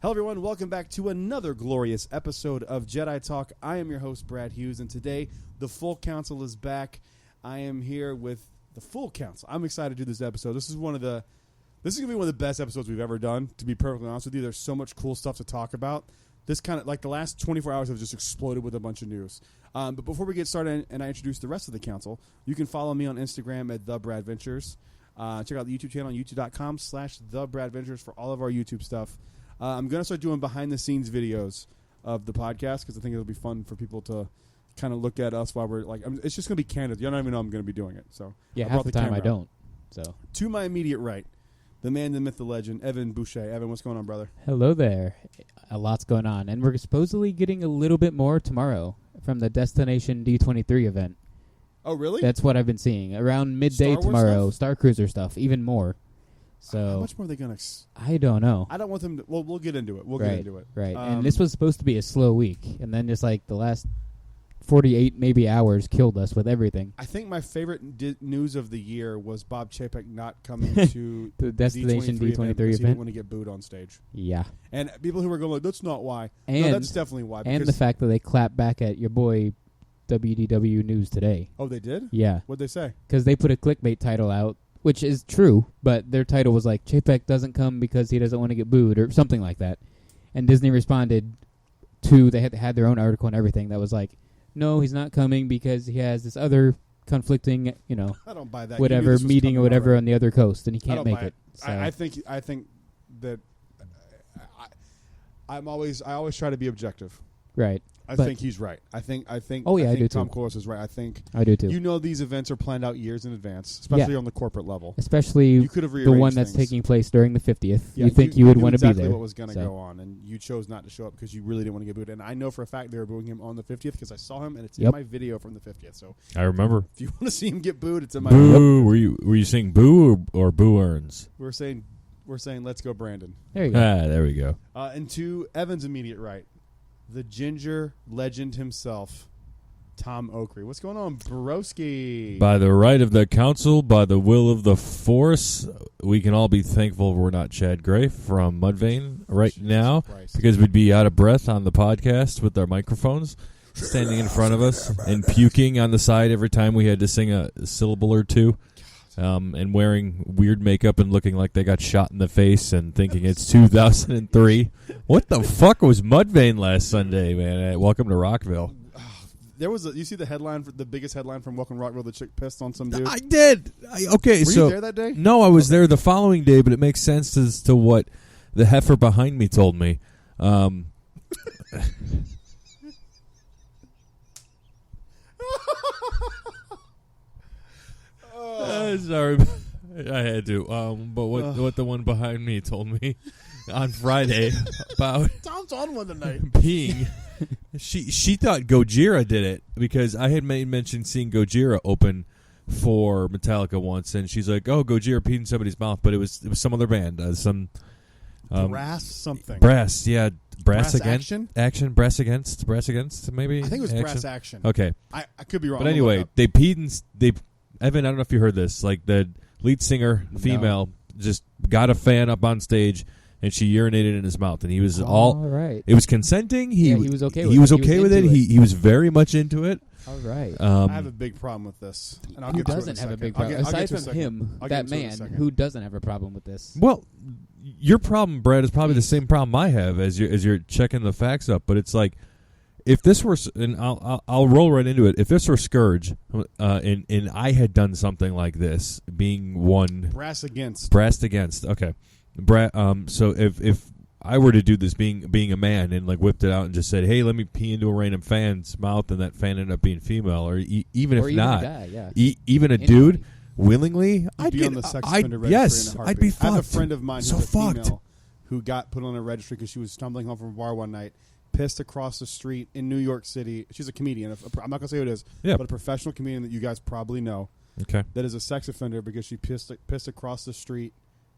Hello, everyone. Welcome back to another glorious episode of Jedi Talk. I am your host, Brad Hughes, and today the full council is back. I am here with the full council. I'm excited to do this episode. This is going to be one of the best episodes we've ever done, to be perfectly honest with you. There's so much cool stuff to talk about. This kind of, like, the last 24 hours have just exploded with a bunch of news. But before we get started and I introduce the rest of the council, you can follow me on Instagram at TheBradVentures. Check out the YouTube channel, youtube.com/TheBradVentures for all of our YouTube stuff. I'm going to start doing behind-the-scenes videos of the podcast because I think it'll be fun for people to kind of look at us while we're, like, it's just going to be candid. You don't even know I'm going to be doing it. So yeah, half the time I don't. So to my immediate right, the man, the myth, the legend, Evan Boucher. Evan, what's going on, brother? Hello there. A lot's going on. And we're supposedly getting a little bit more tomorrow from the Destination D23 event. Oh, really? That's what I've been seeing. Around midday tomorrow, Starcruiser stuff, even more. So how much more are they going to... I don't know. I don't want them to... Well, we'll get into it. We'll get into it. Right. And this was supposed to be a slow week. And then just like the last 48 maybe hours killed us with everything. I think my favorite news of the year was Bob Chapek not coming to the Destination D23 event. He didn't want to get booed on stage. Yeah. And people who were going, like, that's not why. And, no, that's definitely why. And the fact that they clapped back at your boy WDW News today. Oh, they did? Yeah. What'd they say? Because they put a clickbait title out, which is true, but their title was like, Chapek doesn't come because he doesn't want to get booed, or something like that. And Disney responded to, they had their own article and everything that was like, no, he's not coming because he has this other conflicting, I don't buy that. Whatever meeting or whatever on the other coast, and he can't make it. So. I think that I always try to be objective. Right. I think he's right. I think Oh yeah, I do Tom too. Corliss is right. I do too. These events are planned out years in advance, especially on the corporate level. Especially you could have the one that's taking place during the 50th. Yeah, you would want to be there. What was going to go on, and you chose not to show up because you really didn't want to get booed. And I know for a fact they were booing him on the 50th because I saw him, and it's in my video from the 50th. So I remember. If you want to see him get booed, it's in my boo. Video. Were you saying boo or boo earns? We're saying let's go, Brandon. There you go. There we go. And to Evan's immediate right, the ginger legend himself, Tom Oakley. What's going on, Broski? By the right of the council, by the will of the Force, we can all be thankful we're not Chad Gray from Mudvayne now, because we'd be out of breath on the podcast with our microphones standing in front of us and puking on the side every time we had to sing a syllable or two. And wearing weird makeup and looking like they got shot in the face and thinking it's 2003. What the fuck was Mudvayne last Sunday, man? Welcome to Rockville. There was you see the headline, the biggest headline from Welcome to Rockville, the chick pissed on some dude? I did. Were you there that day? No, I was there the following day, but it makes sense as to what the heifer behind me told me. Sorry, I had to. But what the one behind me told me on Friday about Tom's on one tonight. Being she thought Gojira did it because I had mentioned seeing Gojira open for Metallica once, and she's like, "Oh, Gojira peed in somebody's mouth," but it was some other band, some Brass something. Brass, yeah. Brass against Action? Brass against maybe. I think it was Brass Action. Okay, I could be wrong. But anyway, they peed and Evan, I don't know if you heard this. Like the lead singer, female, just got a fan up on stage, and she urinated in his mouth, and he was all right. It was consenting. He was okay. He was okay with it. He was very much into it. All right. I have a big problem with this. And who doesn't have a big problem? Aside from him, that man, who doesn't have a problem with this? Well, your problem, Brad, is probably the same problem I have as you're checking the facts up. But it's like, if this were, and I'll roll right into it. If this were Scourge, and I had done something like this, being one Brass against, okay, so if I were to do this, being a man, and like whipped it out and just said, "Hey, let me pee into a random fan's mouth," and that fan ended up being female, or even if not, a guy, even a dude willingly, I'd be on the sex offender registry. Yes, in a heartbeat. I'd be fucked. I have a friend of mine who's so a fucked. female who got put on a registry because she was stumbling home from a bar one night, pissed across the street in New York City. She's a comedian. I'm not going to say who it is, but a professional comedian that you guys probably know. Okay. That is a sex offender because she pissed across the street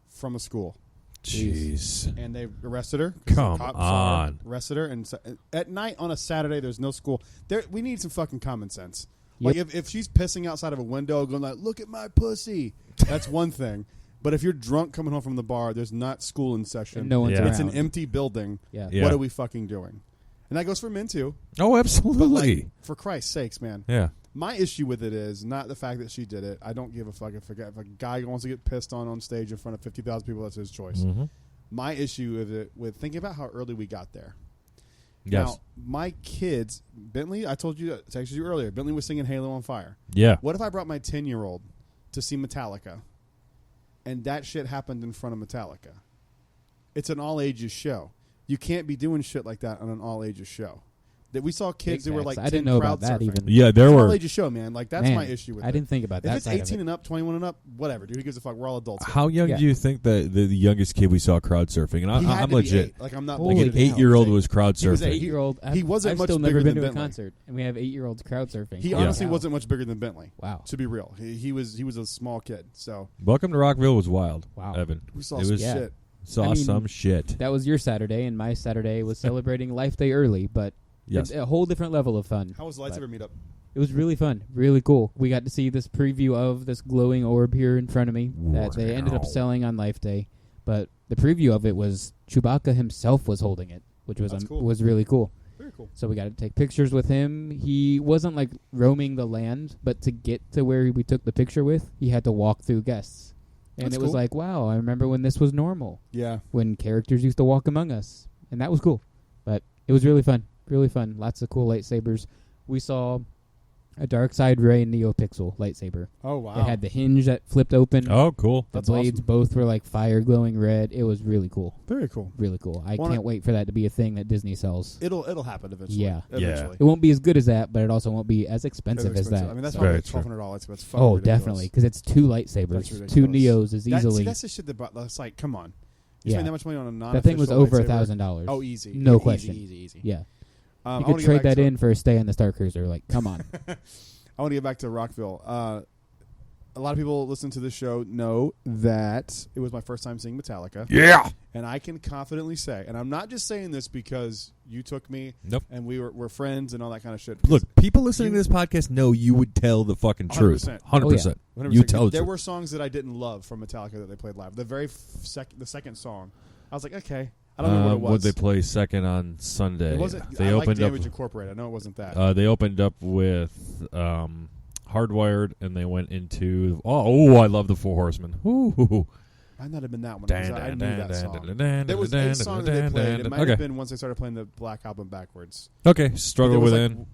from a school. Jeez. And they arrested her. Come on. Arrested her. And at night on a Saturday, there's no school. We need some fucking common sense. Yep. Like if she's pissing outside of a window going like, look at my pussy, that's one thing. But if you're drunk coming home from the bar, there's not school in session. And no one's Yeah. It's an around. empty building. Yeah. Yeah. What are we fucking doing? And that goes for men too. Oh, But absolutely. like, for Christ's sakes, man. Yeah. My issue with it is not the fact that she did it. I don't give a fuck if a guy wants to get pissed on stage in front of 50,000 people. That's his choice. Mm-hmm. My issue with it, with thinking about how early we got there. Yes. Now, my kids, Bentley, I texted you earlier, Bentley was singing Halo on Fire. Yeah. What if I brought my 10-year-old to see Metallica and that shit happened in front of Metallica? It's an all-ages show. You can't be doing shit like that on an all-ages show. That we saw kids Big who were facts. like I 10 didn't know crowd about that surfing. even. Yeah, there It's an were. all-ages show, man. Like, that's Man, my issue with it. I didn't think about If that it's side 18 of it. and up, 21 and up, whatever, dude. Who gives a fuck? We're all adults. How young Yeah. do you think the youngest kid we saw crowd surfing? And He had I'm to be legit. 8. Like, I'm not Holy like Like cow. an 8-year-old was crowd He was surfing. 8-year-old. He wasn't I've much still never bigger been than to a Bentley. concert, and we have 8-year-olds crowd surfing. He Holy honestly cow. wasn't much bigger than Bentley. Wow. To be real, he was a small kid. So Welcome to Rockville was wild. Wow. Evan. we saw It some was shit. saw I mean, some shit. That was your Saturday, and my Saturday was celebrating Life Day early, but Yes. it's a whole different level of fun. How was the lightsaber meetup? It was really fun, really cool. We got to see this preview of this glowing orb here in front of me that they ended up Wow. selling on Life Day, but the preview of it was Chewbacca himself was holding it, which was That's cool. was really cool. Very cool. So we got to take pictures with him. He wasn't like roaming the land, but to get to where we took the picture with, he had to walk through guests. And That's it was cool. like, wow, I remember when this was normal, Yeah. when characters used to walk among us. And that was cool. But it was really fun. Really fun. Lots of cool lightsabers. We saw a Darkseid Ray NeoPixel lightsaber. Oh wow. It had the hinge that flipped open. Oh, cool. The That's blades awesome. both were like fire glowing red. It was really cool. Very cool. Really cool. I Wanna- can't wait for that to be a thing that Disney sells. It'll happen eventually. Yeah. Eventually. It won't be as good as that, but it also won't be as expensive Very as that. I mean, that's so. Very probably true. $1,200. That's fucking Oh, ridiculous. definitely, because it's 2 lightsabers. That's 2 ridiculous. Neos is See, easily. that's the shit that's like, come on. You Yeah. spend that much money on a non That thing was over lightsaber? $1,000. Oh, easy. No Easy, question. Easy. Yeah. I You wanna could get trade back that to- in for a stay on the Starcruiser. Like, come on. I want to get back to Rockville. A lot of people listen to this show know that it was my first time seeing Metallica. Yeah. And I can confidently say, and I'm not just saying this because you took me Nope. and we're friends and all that kind of shit. Look, people listening You- to this podcast know you would tell the fucking truth. 100%. 100%. 100%. You tell the There truth. were songs that I didn't love from Metallica that they played live. The very the second song, I was like, okay, I don't know what it was. Would they play second on Sunday? It wasn't. They I like opened Damage up. Incorporated. I know it wasn't that. They opened up with Hardwired, and they went into. Oh, I love the Four Horsemen. Ooh. Might not have been that one. 'Cause I knew that song. There There was a song that they played. It might have been once they started playing the Black Album backwards. Okay, Struggle There was Within,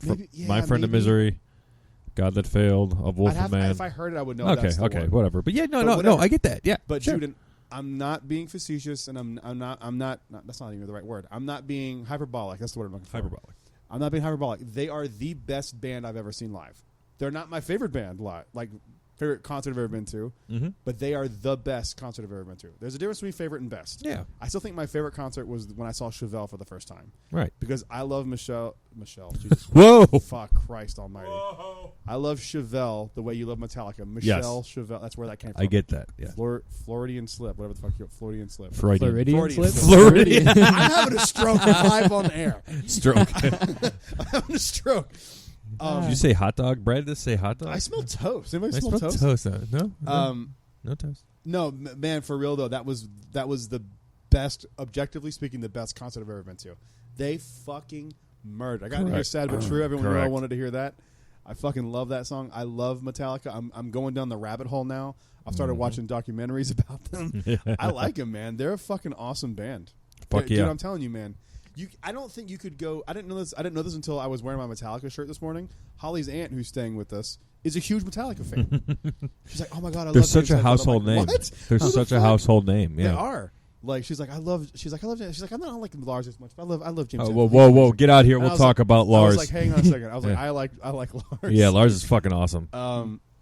Maybe, yeah, My Friend of maybe. Misery, God That Failed, Of Wolf I'd and have, Man. if I heard it, I would know. Okay, that's the okay, one. whatever. But yeah, But no, whatever. I get that. Yeah, But sure. Juden, I'm not being facetious, and I'm not. That's not even the right word. I'm not being hyperbolic. That's the word I'm looking for. Hyperbolic. I'm not being hyperbolic. They are the best band I've ever seen live. They're not my favorite band live, like favorite concert I've ever been to, Mm-hmm. but they are the best concert I've ever been to. There's a difference between favorite and best. Yeah, I still think my favorite concert was when I saw Chevelle for the first time right. because I love Michelle. Jesus Whoa. fuck Christ Almighty. I love Chevelle the way you love Metallica. Michelle Chevelle. That's where that came from. I get that. Yeah. Floridian slip, whatever the fuck you Floridian slip. Freudian. Floridian slip? Floridian. I'm having a stroke live on the air. Stroke. I'm having a stroke. Did you say hot dog? Brad, did you say hot dog? I smell toast. Anybody I smell smell toast? No? No toast. No, man, for real though, that was the best, objectively speaking, the best concert I've ever been to. They fucking murdered. I got to hear Correct. Sad But True. Everyone knew I Correct. wanted to hear that. I fucking love that song. I love Metallica. I'm going down the rabbit hole now. I've started watching documentaries about them. I like them, man. They're a fucking awesome band. Fuck Dude, yeah. I'm telling you, man. I don't think you could go. I didn't know this until I was wearing my Metallica shirt this morning. Holly's aunt, who's staying with us, is a huge Metallica fan. She's like, "Oh my god, I They're love such James a Hetfield." I'm household like, name. What? They're Who the such a fuck? household name. They Yeah. are. Like she's like, I love James. She's like, I don't like Lars as much. But I love James. Oh, Hetfield. whoa, He's whoa, whoa! amazing." Get out here. And I We'll was talk like- about I Lars. was like, hang on a second. I was like, Yeah. I like Lars. Yeah, Lars is fucking awesome.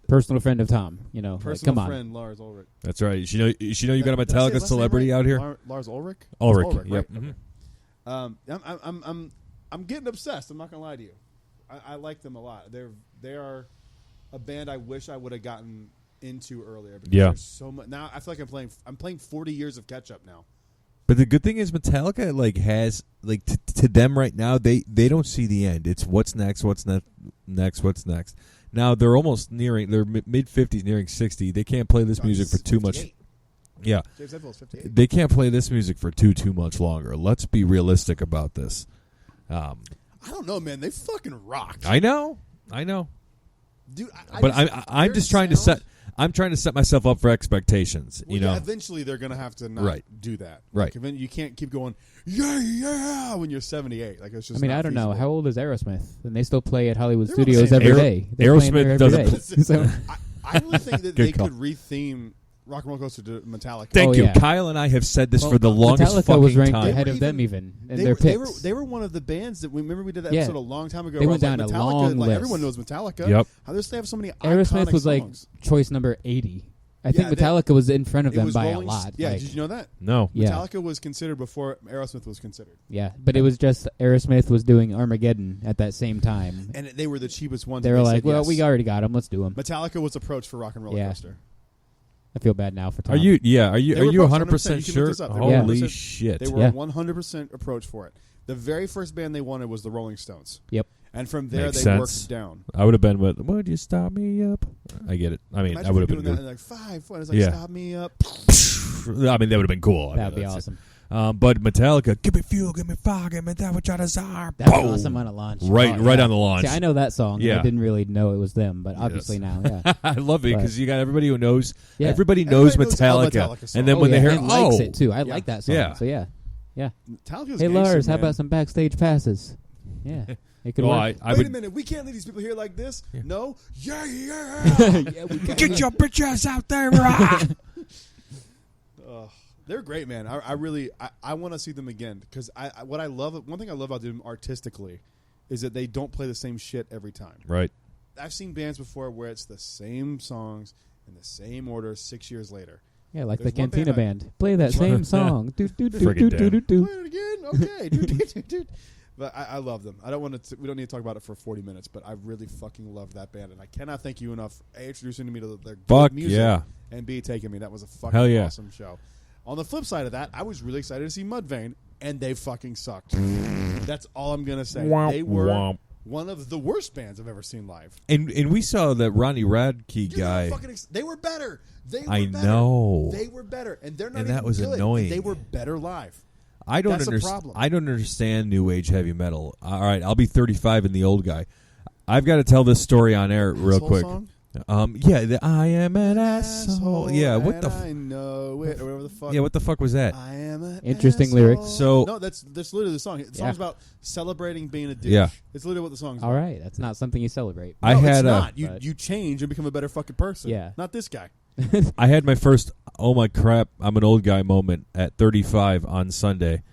Personal friend of Tom. You know, like, Personal come on. friend Lars Ulrich. That's right. You know you got a Did I say Metallica his last celebrity name right? out here. Lars Ulrich. Ulrich. It's Yep. right? Mhm. I'm getting obsessed. I'm not gonna lie to you. I like them a lot. They are a band I wish I would have gotten into earlier. Because Yeah. there's so much now. I feel like I'm playing 40 years of catch up now. But the good thing is Metallica has to them right now they don't see the end. It's what's next, what's next. Now they're almost nearing their mid 50s, nearing 60. They can't play this music for too much. Yeah. James Hetfield's 58. They can't play this music for too much longer. Let's be realistic about this. I don't know, man. They fucking rock. I know. Dude, I'm just trying to set. I'm trying to set myself up for expectations. Well, yeah, eventually they're gonna have to not do that. Right. Like, you can't keep going, yeah, when you're 78. Like, it's just. I mean, not I don't know. feasible. How old is Aerosmith? And they still play at Hollywood They're Studios about the every same day. age. They're playing there Aerosmith every doesn't- day. So, I really think that Good they call. could retheme Rock and Roller Coaster to Metallica. Thank Oh, you. yeah. Kyle and I have said this for the longest Metallica fucking was ranked time. ahead They of were them even- in They their were, picks. they were one of the bands that we remember did that Yeah. episode a long time ago. They where went I was down a Metallica, long like list. everyone knows Metallica. Yep. How does they have so many Aerosmith iconic was like songs? choice number 80. I think Yeah, Metallica was in front of It them was by Rolling a lot. Yeah, like, did you know that? No. yeah, Metallica was considered before Aerosmith was considered. yeah, but it was just Aerosmith was doing Armageddon at that same time. And they were the cheapest ones. They and were like, said "Well, yes. we already got them. Let's do them." Metallica was approached for Rock and Roller Yeah. Coaster. I feel bad now for Tom. Are you? Yeah. Are They you? were Are you approached 100% 100%. You can sure? look this up. They were Holy 100%. shit! They were Yeah. 100% approached for it. The very first band they wanted was the Rolling Stones. Yep. And from there, Makes they sense. worked down. I would have been with. Would you stop me up? I get it. I mean, Imagine I would have doing been that good. and like 5 foot. It's like, Yeah. stop me up. I mean, that would have been cool. I mean, That'd be that's awesome. it. But Metallica, give me fuel, give me fire, give me that which I desire. That's Boom. awesome on a launch. Right Oh, right yeah. on the launch. See, I know that song. Yeah. I didn't really know it was them, but obviously now, yeah. I love it because you got everybody who knows. Yeah. Everybody knows Everybody knows all Metallica, Metallica and then Oh, when yeah, they hear, and likes it too. I Yeah. like that song. Yeah. So yeah. Metallica's Hey gangster, Lars, how man. about some backstage passes? Yeah, it could well, work. I Wait would a minute, we can't leave these people here like this. Yeah. No, yeah. Yeah, we got get it. your bitch ass out there. They're great, man. I really want to see them again because one thing I love about them artistically is that they don't play the same shit every time. Right. I've seen bands before where it's the same songs in the same order 6 years later. Yeah, like There's the one band Cantina Band. Play that same song. Do, do, do, Friggin' do, do, do, do. Play it again, okay. Dude. But I love them. I don't want to. We don't need to talk about it for 40 minutes. But I really fucking love that band, and I cannot thank you enough. A, introducing me to their Fuck good music, yeah. and B, taking me. That was a fucking Hell yeah. awesome show. On the flip side of that, I was really excited to see Mudvayne, and they fucking sucked. That's all I'm gonna say. Womp, They were womp. one of the worst bands I've ever seen live. And we saw that Ronnie Radke Dude, guy. they were better. They were I better. know. They were better, and they're not. And even that was good. annoying. They were better live. I don't That's the understand. problem. I don't understand new age heavy metal. All right, I'll be 35 and the old guy. I've got to tell this story on air real Asshole quick. song? Yeah, the I am an asshole. Yeah, what and the? I know it, or whatever the fuck. Yeah, what the fuck was that? I am an Interesting asshole. lyrics. So- no, that's literally the song. The song's Yeah. about celebrating being a douche. Yeah. It's literally what the song's All about. right, that's not something you celebrate. No, I it's had not. but- You change and become a better fucking person. Yeah. Not this guy. I had my first "oh my crap, I'm an old guy" moment at 35 on Sunday.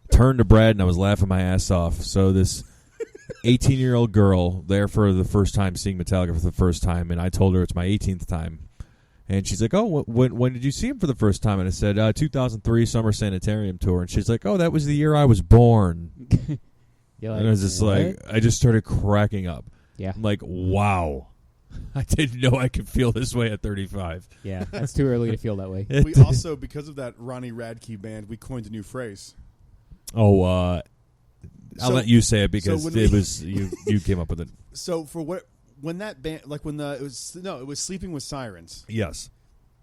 Turned to Brad and I was laughing my ass off. So this 18-year-old girl there for the first time, seeing Metallica for the first time, and I told her it's my 18th time. And she's like, "Oh, when did you see him for the first time?" And I said, 2003 Summer Sanitarium Tour. And she's like, "Oh, that was the year I was born." You're And I was just "What?" like, I just started cracking up. Yeah, I'm like, wow. I didn't know I could feel this way at 35. yeah, that's too early to feel that way. We also, because of that Ronnie Radke band, we coined a new phrase. I'll So- let you say it because so when it we- was you came up with it. So when that band, like when it was Sleeping with Sirens, Yes.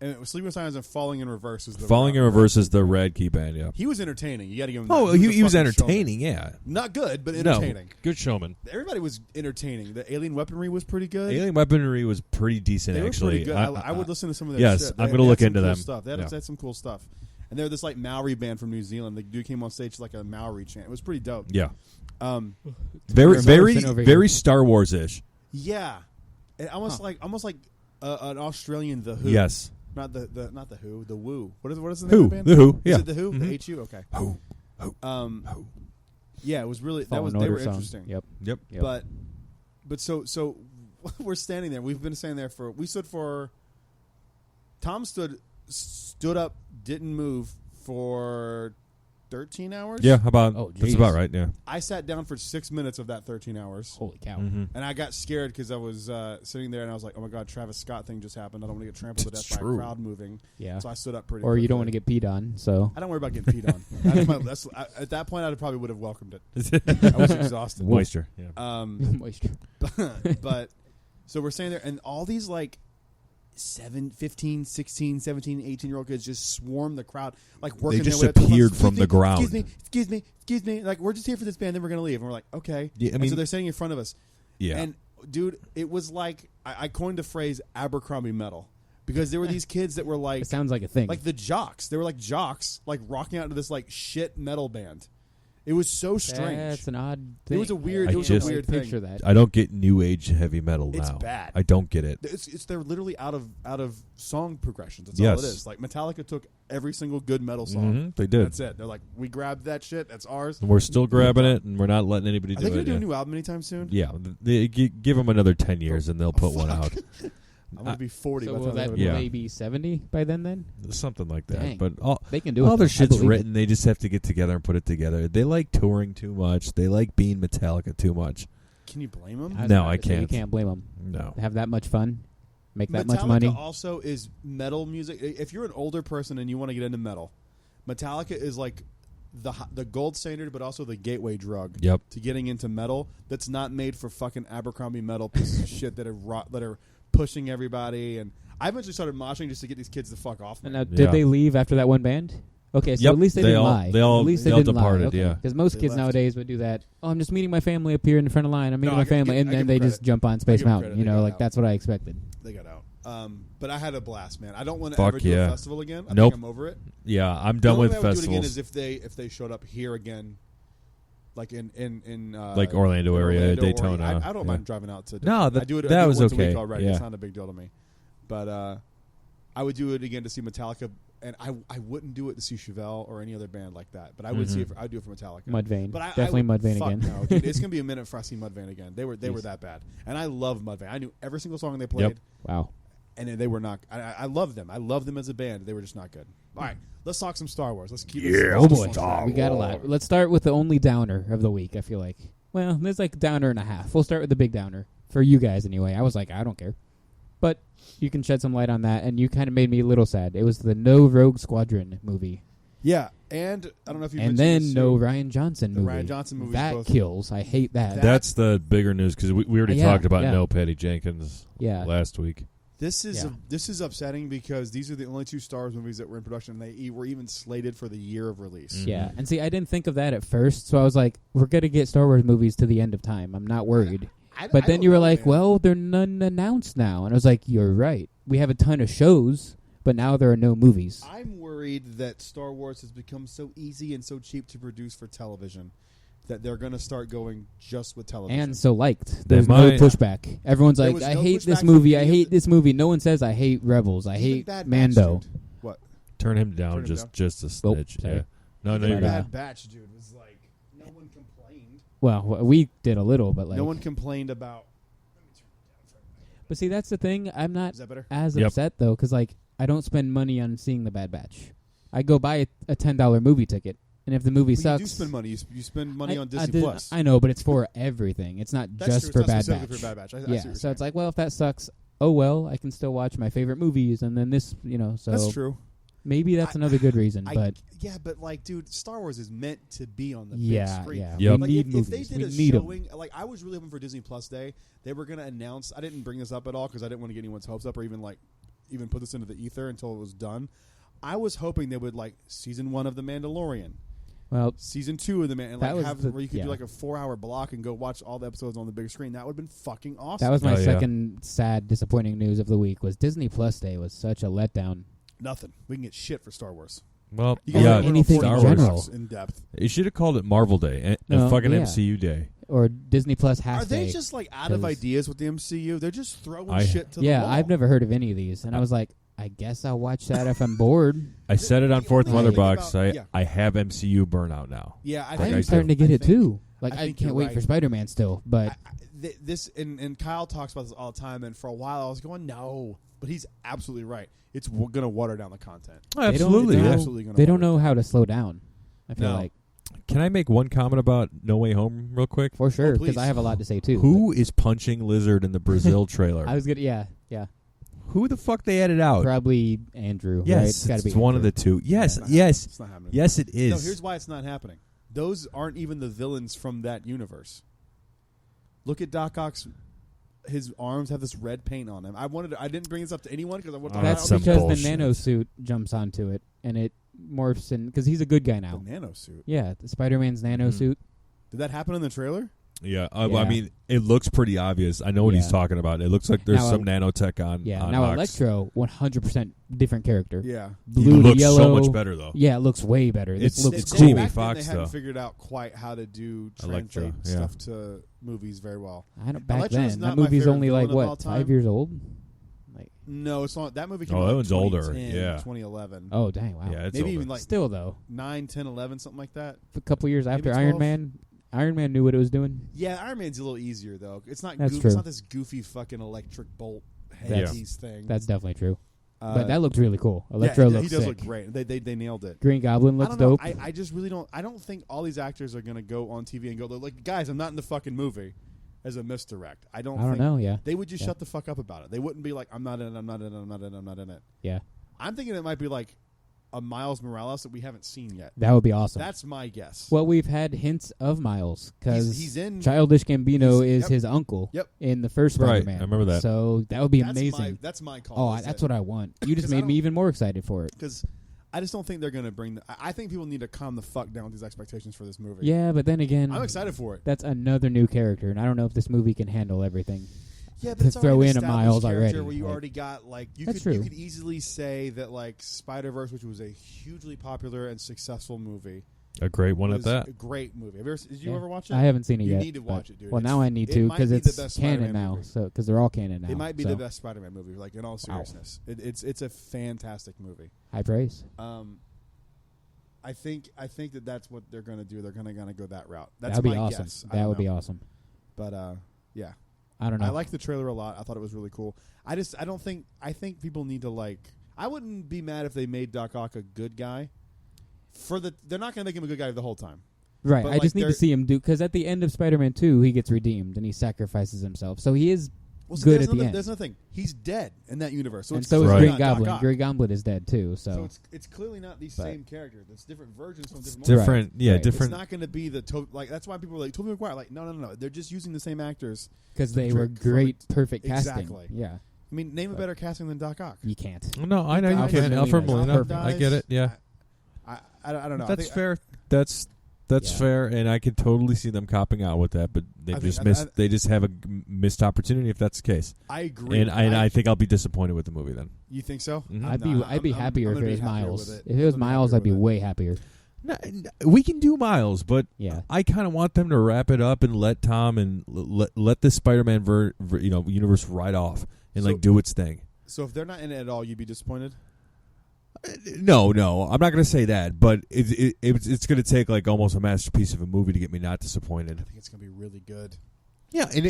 and it was Sleeping with Sirens and Falling in Reverse is the Falling in Reverse is the Radke band, yeah. He was entertaining. You got to give him. Oh, that. he was a fucking entertaining, yeah. showman. Not good, but No, entertaining. good showman. Everybody was entertaining. The Alien Weaponry was pretty good. Alien Weaponry was pretty decent, They were actually. pretty good. I would listen to some of their yes, shit. I'm They gonna had look some into cool them. Stuff. They had some cool stuff. And they're this like Maori band from New Zealand. The dude came on stage like a Maori chant. It was pretty dope. Yeah. Very Very over here. very Star Wars-ish. Yeah, and almost like an Australian The Who. Yes. not the Who. The Woo. What is the name Who? of the band? The Who, yeah. Is it the Who? Mhm. The HU. Okay. Who? Yeah, it was really Fallen they Order were song. interesting. Yep. Yep. But so we're standing there. We've been standing there we stood for. Tom stood up, didn't move for 13 hours. Yeah, about Oh, that's jeez. about right, yeah. I sat down for 6 minutes of that 13 hours. Holy cow! Mm-hmm. And I got scared because I was sitting there and I was like, oh my God, Travis Scott thing just happened. I don't want to get trampled to It's death by true. a crowd moving. Yeah. So I stood up pretty Or you quickly. don't want to get peed on, so I don't worry about getting peed on. At that point, I probably would have welcomed it. I was exhausted. Moisture. Yeah. moisture. But so we're standing there and all these like 15, 16, 17, 18-year-old kids just swarm the crowd, like working. They just their way up to appeared the from the ground. Excuse me. Like, we're just here for this band, then we're going to leave. And we're like, okay. Yeah, and so they're sitting in front of us. Yeah. And, dude, it was like, I coined the phrase Abercrombie metal. Because there were these kids that were like... It sounds like a thing. Like the jocks. They were like jocks, like rocking out to this like shit metal band. It was so strange. That's an odd thing. It was a weird, a weird picture thing. that. I don't get new age heavy metal now. It's bad. I don't get it. They're literally out of song progressions. That's Yes. all it is. Like Metallica took every single good metal song. They did. That's it. They're like, we grabbed that shit. That's ours. And we're still grabbing it, and we're not letting anybody Are do they it. going to do a Yeah. new album anytime soon? Yeah, give them another 10 years, and they'll put one out. I'm going to be 40 So by the will time that they Yeah. maybe 70 by then? Something like that. Dang. But They can do it. all their though. I shit's believe written. They just have to get together and put it together. They like touring too much. They like being Metallica too much. Can you blame them? I was No, about I to say, You can't. can't blame them. No. Have that much fun, make that Metallica much money. also is metal music. If you're an older person and you want to get into metal, Metallica is like the gold standard, but also the gateway drug Yep. to getting into metal. That's not made for fucking Abercrombie metal pieces of shit that are pushing everybody. And I eventually started moshing just to get these kids to fuck off. And Man. now, did Yeah. they leave after that one band? Okay, so Yep, at least they they didn't all- lie. they all- at least they they all didn't departed, lie. yeah. Because most They kids left. nowadays would do that. Oh, I'm just meeting my family up here in the front of the line. I'm meeting No, my I family, give and then them they credit. just jump on Space give them Mountain. credit. You They know, got like out. that's what I expected. They got out. But I had a blast, man. I don't want to Fuck ever do yeah. a festival again. I Nope. think I'm over it. Yeah, I'm The done only with way I would do it again festivals. is if they showed up here again, like in Like Orlando area, Orlando, or- Daytona. I don't Yeah. mind driving out to. No, I that- do it. that I do it was once a okay. week already. Yeah. It's not a big deal to me. But I would do it again to see Metallica, and I wouldn't do it to see Chevelle or any other band like that. But I would see it. I'd do it for Metallica. Mudvayne. But Definitely Mudvayne fuck again. No, dude, it's gonna be a minute before I see Mudvayne again. They were Jeez. that bad, and I love Mudvayne. I knew every single song they played. Wow. And they were not. I love them. I love them as a band. They were just not good. All right, let's talk some Star Wars. Let's keep. Oh boy, we got a lot. Let's start with the only downer of the week. I feel like. Well, there's like a downer and a half. We'll start with the big downer for you guys anyway. I was like, I don't care, but you can shed some light on that, and you kind of made me a little sad. It was the No Rogue Squadron movie. Yeah, and I don't know if you. And mentioned then this, no too. Ryan Johnson The movie. Ryan Johnson movie That both- kills. I hate that. That's the bigger news because we already Yeah, talked about yeah. No Patty Jenkins Yeah. last week. This is Yeah. this is upsetting because these are the only two Star Wars movies that were in production. And they were even slated for the year of release. Yeah, and see, I didn't think of that at first, so I was like, we're going to get Star Wars movies to the end of time. I'm not worried. But then you were like, well, they're none announced now. And I was like, you're right. We have a ton of shows, but now there are no movies. I'm worried that Star Wars has become so easy and so cheap to produce for television that they're going to start going just with television. And so liked. They There's no might. pushback. Everyone's There like, was I no hate pushback this from movie. I any of hate the- this movie. No one says I hate Rebels. I Even hate Bad Batch, Mando. dude. What? Turn him down Turn him down. just a Oh, snitch. sorry. Yeah. No, But, you're good. Bad Batch, dude, was like no one complained. Well, we did a little, but like. No one complained about. Let me turn it down for a minute. But see, that's the thing. I'm not Is that better? as Yep. upset, though, because like, I don't spend money on seeing The Bad Batch. I go buy a $10 movie ticket. And if the movie Well, sucks, you do spend money. You spend money on Disney did- Plus. I know, but it's for everything. It's not That's just true. for It's not Bad specifically Batch. for Bad Batch. I see Yeah, what you're so it's saying. like, well, if that sucks, oh well, I can still watch my favorite movies, and then this, so That's true. maybe that's another good reason. But Yeah, but like, dude, Star Wars is meant to be on the big yeah, screen. yeah, Yep. we Like need if movies. they We did a need 'em. showing, like I was really hoping for Disney Plus Day, they were going to announce. I didn't bring this up at all because I didn't want to get anyone's hopes up or even put this into the ether until it was done. I was hoping they would like season 1 of The Mandalorian, Well, season 2 of the Man, and That was have the- where you could yeah. do like a 4-hour block and go watch all the episodes on the big screen. That would have been fucking awesome. that was my Oh, yeah. second sad, disappointing news of the week. Was Disney Plus Day was such a letdown. nothing. We can get shit for Star Wars. Well, You guys yeah, don't know anything Star in Wars. general. in depth. You should have called it Marvel Day and No, fucking yeah. MCU Day. Or Disney Plus half Are they day. just like out of 'cause- ideas with the MCU? They're just throwing I- shit to the Yeah, wall. I've never heard of any of these, and I was like, I guess I'll watch that if I'm bored. I said it on The Fourth only Mother thing Box. about- yeah. I have MCU burnout now. Yeah, I Like, think I I'm starting to do. get I it think- too. Like I I think can't you're wait right. for Spider-Man still, but this and Kyle talks about this all the time. And for a while, I was going, no, but he's absolutely right. It's going to water down the content. Absolutely. They It's don't, absolutely gonna they don't water know it how to slow down. I feel No. like Can I make one comment about No Way Home real quick? for sure because please. I have a lot to say too. Who is punching Lizard in the Brazil trailer? but I was gonna, yeah. Who the fuck they added out? Probably Andrew. right? Yes, It's gotta be it's one of Andrew. the two. Yes, It's not yes, happening. It's not happening. yes, it is. No, here's why it's not happening. Those aren't even the villains from that universe. Look at Doc Ock's his arms have this red paint on them. I didn't bring this up to anyone because I wanted to That's some because bullshit. the nanosuit jumps onto it and it morphs in because he's a good guy now. The nanosuit. Yeah, the Spider-Man's nanosuit. Did that happen in the trailer? Yeah, Yeah. I mean, it looks pretty obvious. I know what he's Yeah. talking about. It looks like there's Now, some nanotech on. Yeah, on now Ox. Electro, 100% different character. Yeah. He Blue to looks yellow. so much better though. Yeah, it looks way better. This It's- looks it's cool. Jamie Back then Foxx, they hadn't though. figured out quite how to do Electro, translate yeah. stuff to movies very well. I don't, back Electro's then, not that my movie's favorite only like villain of all what, time. 5 years old? Like, No, it's not. That movie came Oh, out that in one's older. 2010, Yeah. 2011. oh dang, wow. Yeah, it's Maybe older. even like Still though, 9, 10, 11, something like that. a couple years Maybe after 12? Iron Man knew what it was doing. Yeah, Iron Man's a little easier though. It's not. That's It's true. not this goofy fucking electric bolt That's- headpiece thing. That's definitely true. Uh, But that looked really cool. Electro yeah, looks he does sick. look great. They nailed it. Green Goblin I looks don't know. dope. I just really don't. I don't think all these actors are gonna go on TV and go like, guys, I'm not in the fucking movie as a misdirect. I don't think know. Yeah, They would just Yeah. shut the fuck up about it. They wouldn't be like, I'm not in it. I'm not in it. I'm not in it. I'm not in it. yeah, I'm thinking it might be like a Miles Morales that we haven't seen yet. that would be awesome. That's my guess. Well, we've had hints of Miles because He's in. Childish Gambino He's- is yep. his uncle Yep. in the first Right, Spider-Man. I remember that. So that would be That's amazing. That's my call. Oh, that's what I want. You just 'Cause I made me don't- even more excited for it. Because I just don't think they're gonna bring. I think people need to calm the fuck down with these expectations for this movie. Yeah, but then again, I'm excited for it. that's another new character, and I don't know if this movie can handle everything. Yeah, to it's throw already in a established Miles character already, where you like- already got like you That's could true. easily say that like Spider-Verse, which was a hugely popular and successful movie, A great one at was that. a great movie. Did you Yeah. ever watch it? I haven't seen it You yet. need to but- watch it, dude. Well, now I need it to might because be the it's best canon Spider-Man now. movie. So because they're all canon now. It might be so the best Spider-Man movie. Like in all seriousness, it's a fantastic movie. high praise. I think that that's what they're going to do. They're going to go that route. That's That'd be my awesome. guess. I That don't would be know. awesome. But yeah, I don't know. I liked the trailer a lot. I thought it was really cool. I think people need to like. I wouldn't be mad if they made Doc Ock a good guy. They're not going to make him a good guy the whole time. Right. but I just like need to see him do because at the end of Spider-Man 2, he gets redeemed and he sacrifices himself. So he is Well, good there's at the nothing- end. There's nothing. He's dead in that universe. So and it's so is clearly Green not Doc Goblin. Ock. Green Goblin is dead too. So So it's clearly not the But- same character. It's different versions from different. Different, Right, yeah, right. different. It's not going to be the like. That's why people are like Tobey Maguire. Like no. They're just using the same actors. because they were Trick- great, perfect Exactly. casting. Yeah, I mean, name a But- better casting than Doc Ock. you can't. No, I know you Alfred can. Molina. Alfred Molina. Alfred I get it. Yeah, I don't know. I that's think- fair. That's Yeah. fair, and I could totally see them copping out with that. But they I just think- missed. They just have a missed opportunity if that's the case. I agree. And I think I'll be disappointed with the movie then. You think so? Mhm. I'd No, be I'm- happier I'm if gonna it be was happier Miles. with it. If it was I'm gonna be Miles, happier I'd be with it. way happier. No, we can do Miles, but Yeah. I kind of want them to wrap it up and let Tom and let this Spider-Man universe ride off and So- like do its thing. So if they're not in it at all, you'd be disappointed. No, I'm not going to say that, but it's going to take like almost a masterpiece of a movie to get me not I disappointed. think it's going to be really good. Yeah, and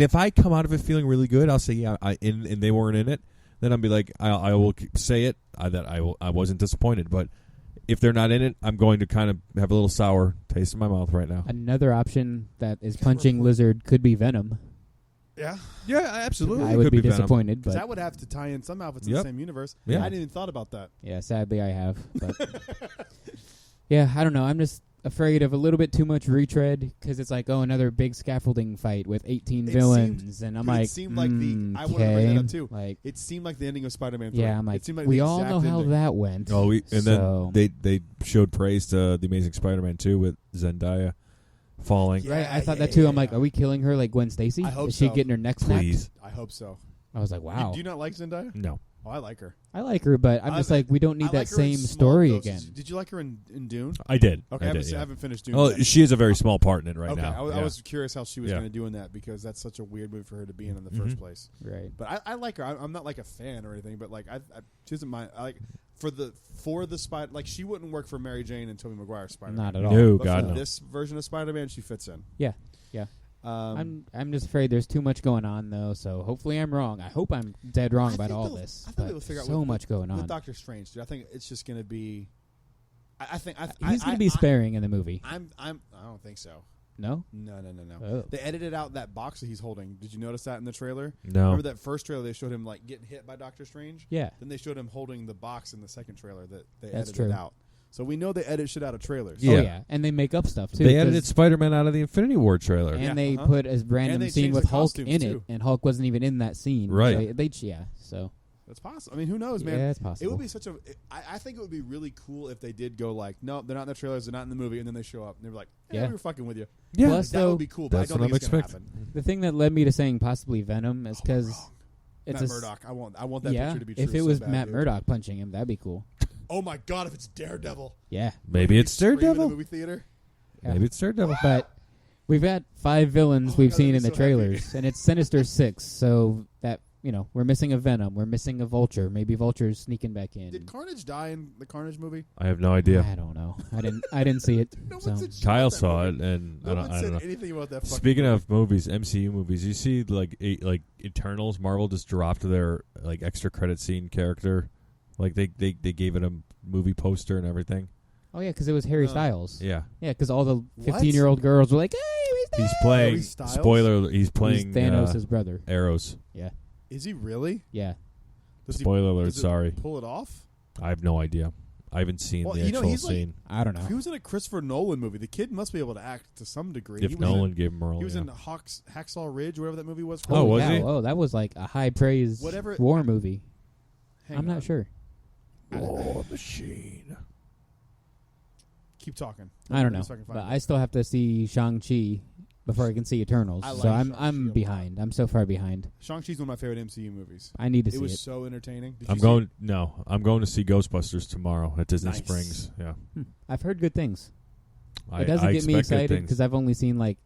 if I come out of it feeling really good, I'll say yeah, and they weren't in it. Then I'll be like, I will say it that I wasn't disappointed. But if they're not in it, I'm going to kind of have a little sour taste in my mouth right now. Another option that is punching Lizard could be Venom. Yeah, Yeah, absolutely. I It would could be Venom. disappointed, because but that would have to tie in somehow if it's in Yep. the same universe. Yeah. I hadn't even thought about that. yeah, sadly I have. But yeah, I don't know. I'm just afraid of a little bit too much retread because it's like, oh, another big scaffolding fight with 18 It villains, and I'm it like, seemed like the- I wanted to bring okay. that up too. Like, It seemed like the ending of Spider-Man 3. yeah, I'm like, it seemed like we the all exact know how ending. that went. Oh, and So- then they showed praise to the Amazing Spider-Man 2 with Zendaya falling. Yeah. Right, I thought that too. I'm like, are we killing her like Gwen Stacy? I hope Is she so. getting her neck snapped? Please, I hope so. I was like, wow. Do you not like Zendaya? no. Oh, I like her. I like her, but I'm just like, we don't I need like that her in same small story doses. again. Did you like her in Dune? I did. Okay, I I did. Yeah. haven't finished Dune. Oh, yet. she is a very small part in it right okay, now. I Yeah. was curious how she was Yeah. going to do in that because that's such a weird movie for her to be in the first Mhm. place. Right. But I like her. I'm not like a fan or anything, but like she doesn't mind. I like for the Spider, like she wouldn't work for Mary Jane and Tobey Maguire's Spider-Man. Not at all. No, But God for no. this version of Spider-Man, she fits in. Yeah. I'm just afraid there's too much going on though. So hopefully I'm wrong. I hope I'm dead wrong I about think all they'll- this. I think but they'll figure out so with- much going on. With Doctor Strange, dude, I think it's just going to be. I think He's going to be sparing in the movie. I don't think so. No. No. Oh. They edited out that box that he's holding. Did you notice that in the trailer? No. Remember that first trailer they showed him like getting hit by Doctor Strange? Yeah. Then they showed him holding the box in the second trailer that they That's edited true. out. So we know they edit shit out of trailers. Yeah. Oh yeah, and they make up stuff too. They edited 'cause- Spider-Man out of the Infinity War trailer. and Yeah, they uh-huh. put a And random they scene changed with the Hulk in costumes, it, too. and Hulk wasn't even in that scene. Right. So That's possible. I mean, who knows, man? yeah, it's possible. It would be such a. I think it would be really cool if they did go like, no, they're not in the trailers, they're not in the movie, and then they show up and they're like, yeah, we were fucking with you. Yeah. Plus, That though, would be cool, but I That's don't what think I'm it's gonna expecting. happen. the thing that led me to saying possibly Venom is because it's Matt a Murdock. I want that yeah. picture to be true. If it so was bad, Matt dude. Murdock punching him, that'd be cool. Oh my god, if it's Daredevil. Yeah, Maybe it's Scream in the Daredevil. movie theater. Yeah. Maybe it's Daredevil. But we've got 5 villains Oh, we've God, seen that'd in be the so happy. trailers, and it's Sinister Six. So that we're missing a Venom, we're missing a Vulture. Maybe Vulture's sneaking back in. Did Carnage die in the Carnage movie? I have no idea. I don't know. I didn't see it. No so. one said shit Kyle about that saw movie. it, and No I one don't said know. anything about that. Speaking fucking of movies, MCU movies, you see like Eternals, Marvel just dropped their like extra credit scene character, like they gave it a movie poster and everything. Oh yeah, because it was Harry Styles. Yeah, Yeah, because all the What? 15-year-old girls were like, "Hey, he's playing. Harry Styles? Spoiler: he's playing He's Thanos' brother." Arrows. Yeah, Is he really? yeah. Does he Spoiler alert! does it Sorry, pull it off? I have no idea. I haven't seen Well, the you know, actual he's like- scene. I don't know. If he was in a Christopher Nolan movie, the kid must be able to act to some degree. He If was Nolan in, gave him a role, he was yeah. in Hacksaw Ridge, whatever that movie was. Oh, called. was yeah, he? Oh, that was like a high-praised Whatever- war movie. Hang I'm not on. sure. War Machine. Keep talking. I don't know, So I can find but it. I still have to see Shang-Chi before I can see Eternals. I like So I'm Shang-Chi a lot. behind. I'm so far behind. Shang-Chi's one of my favorite MCU movies. I need to It see was it. so entertaining. Did you I'm see going. it? No, I'm going to see Ghostbusters tomorrow at Disney Nice. Springs. Yeah, I've heard good things. I It doesn't I get me expect good excited things. because I've only seen like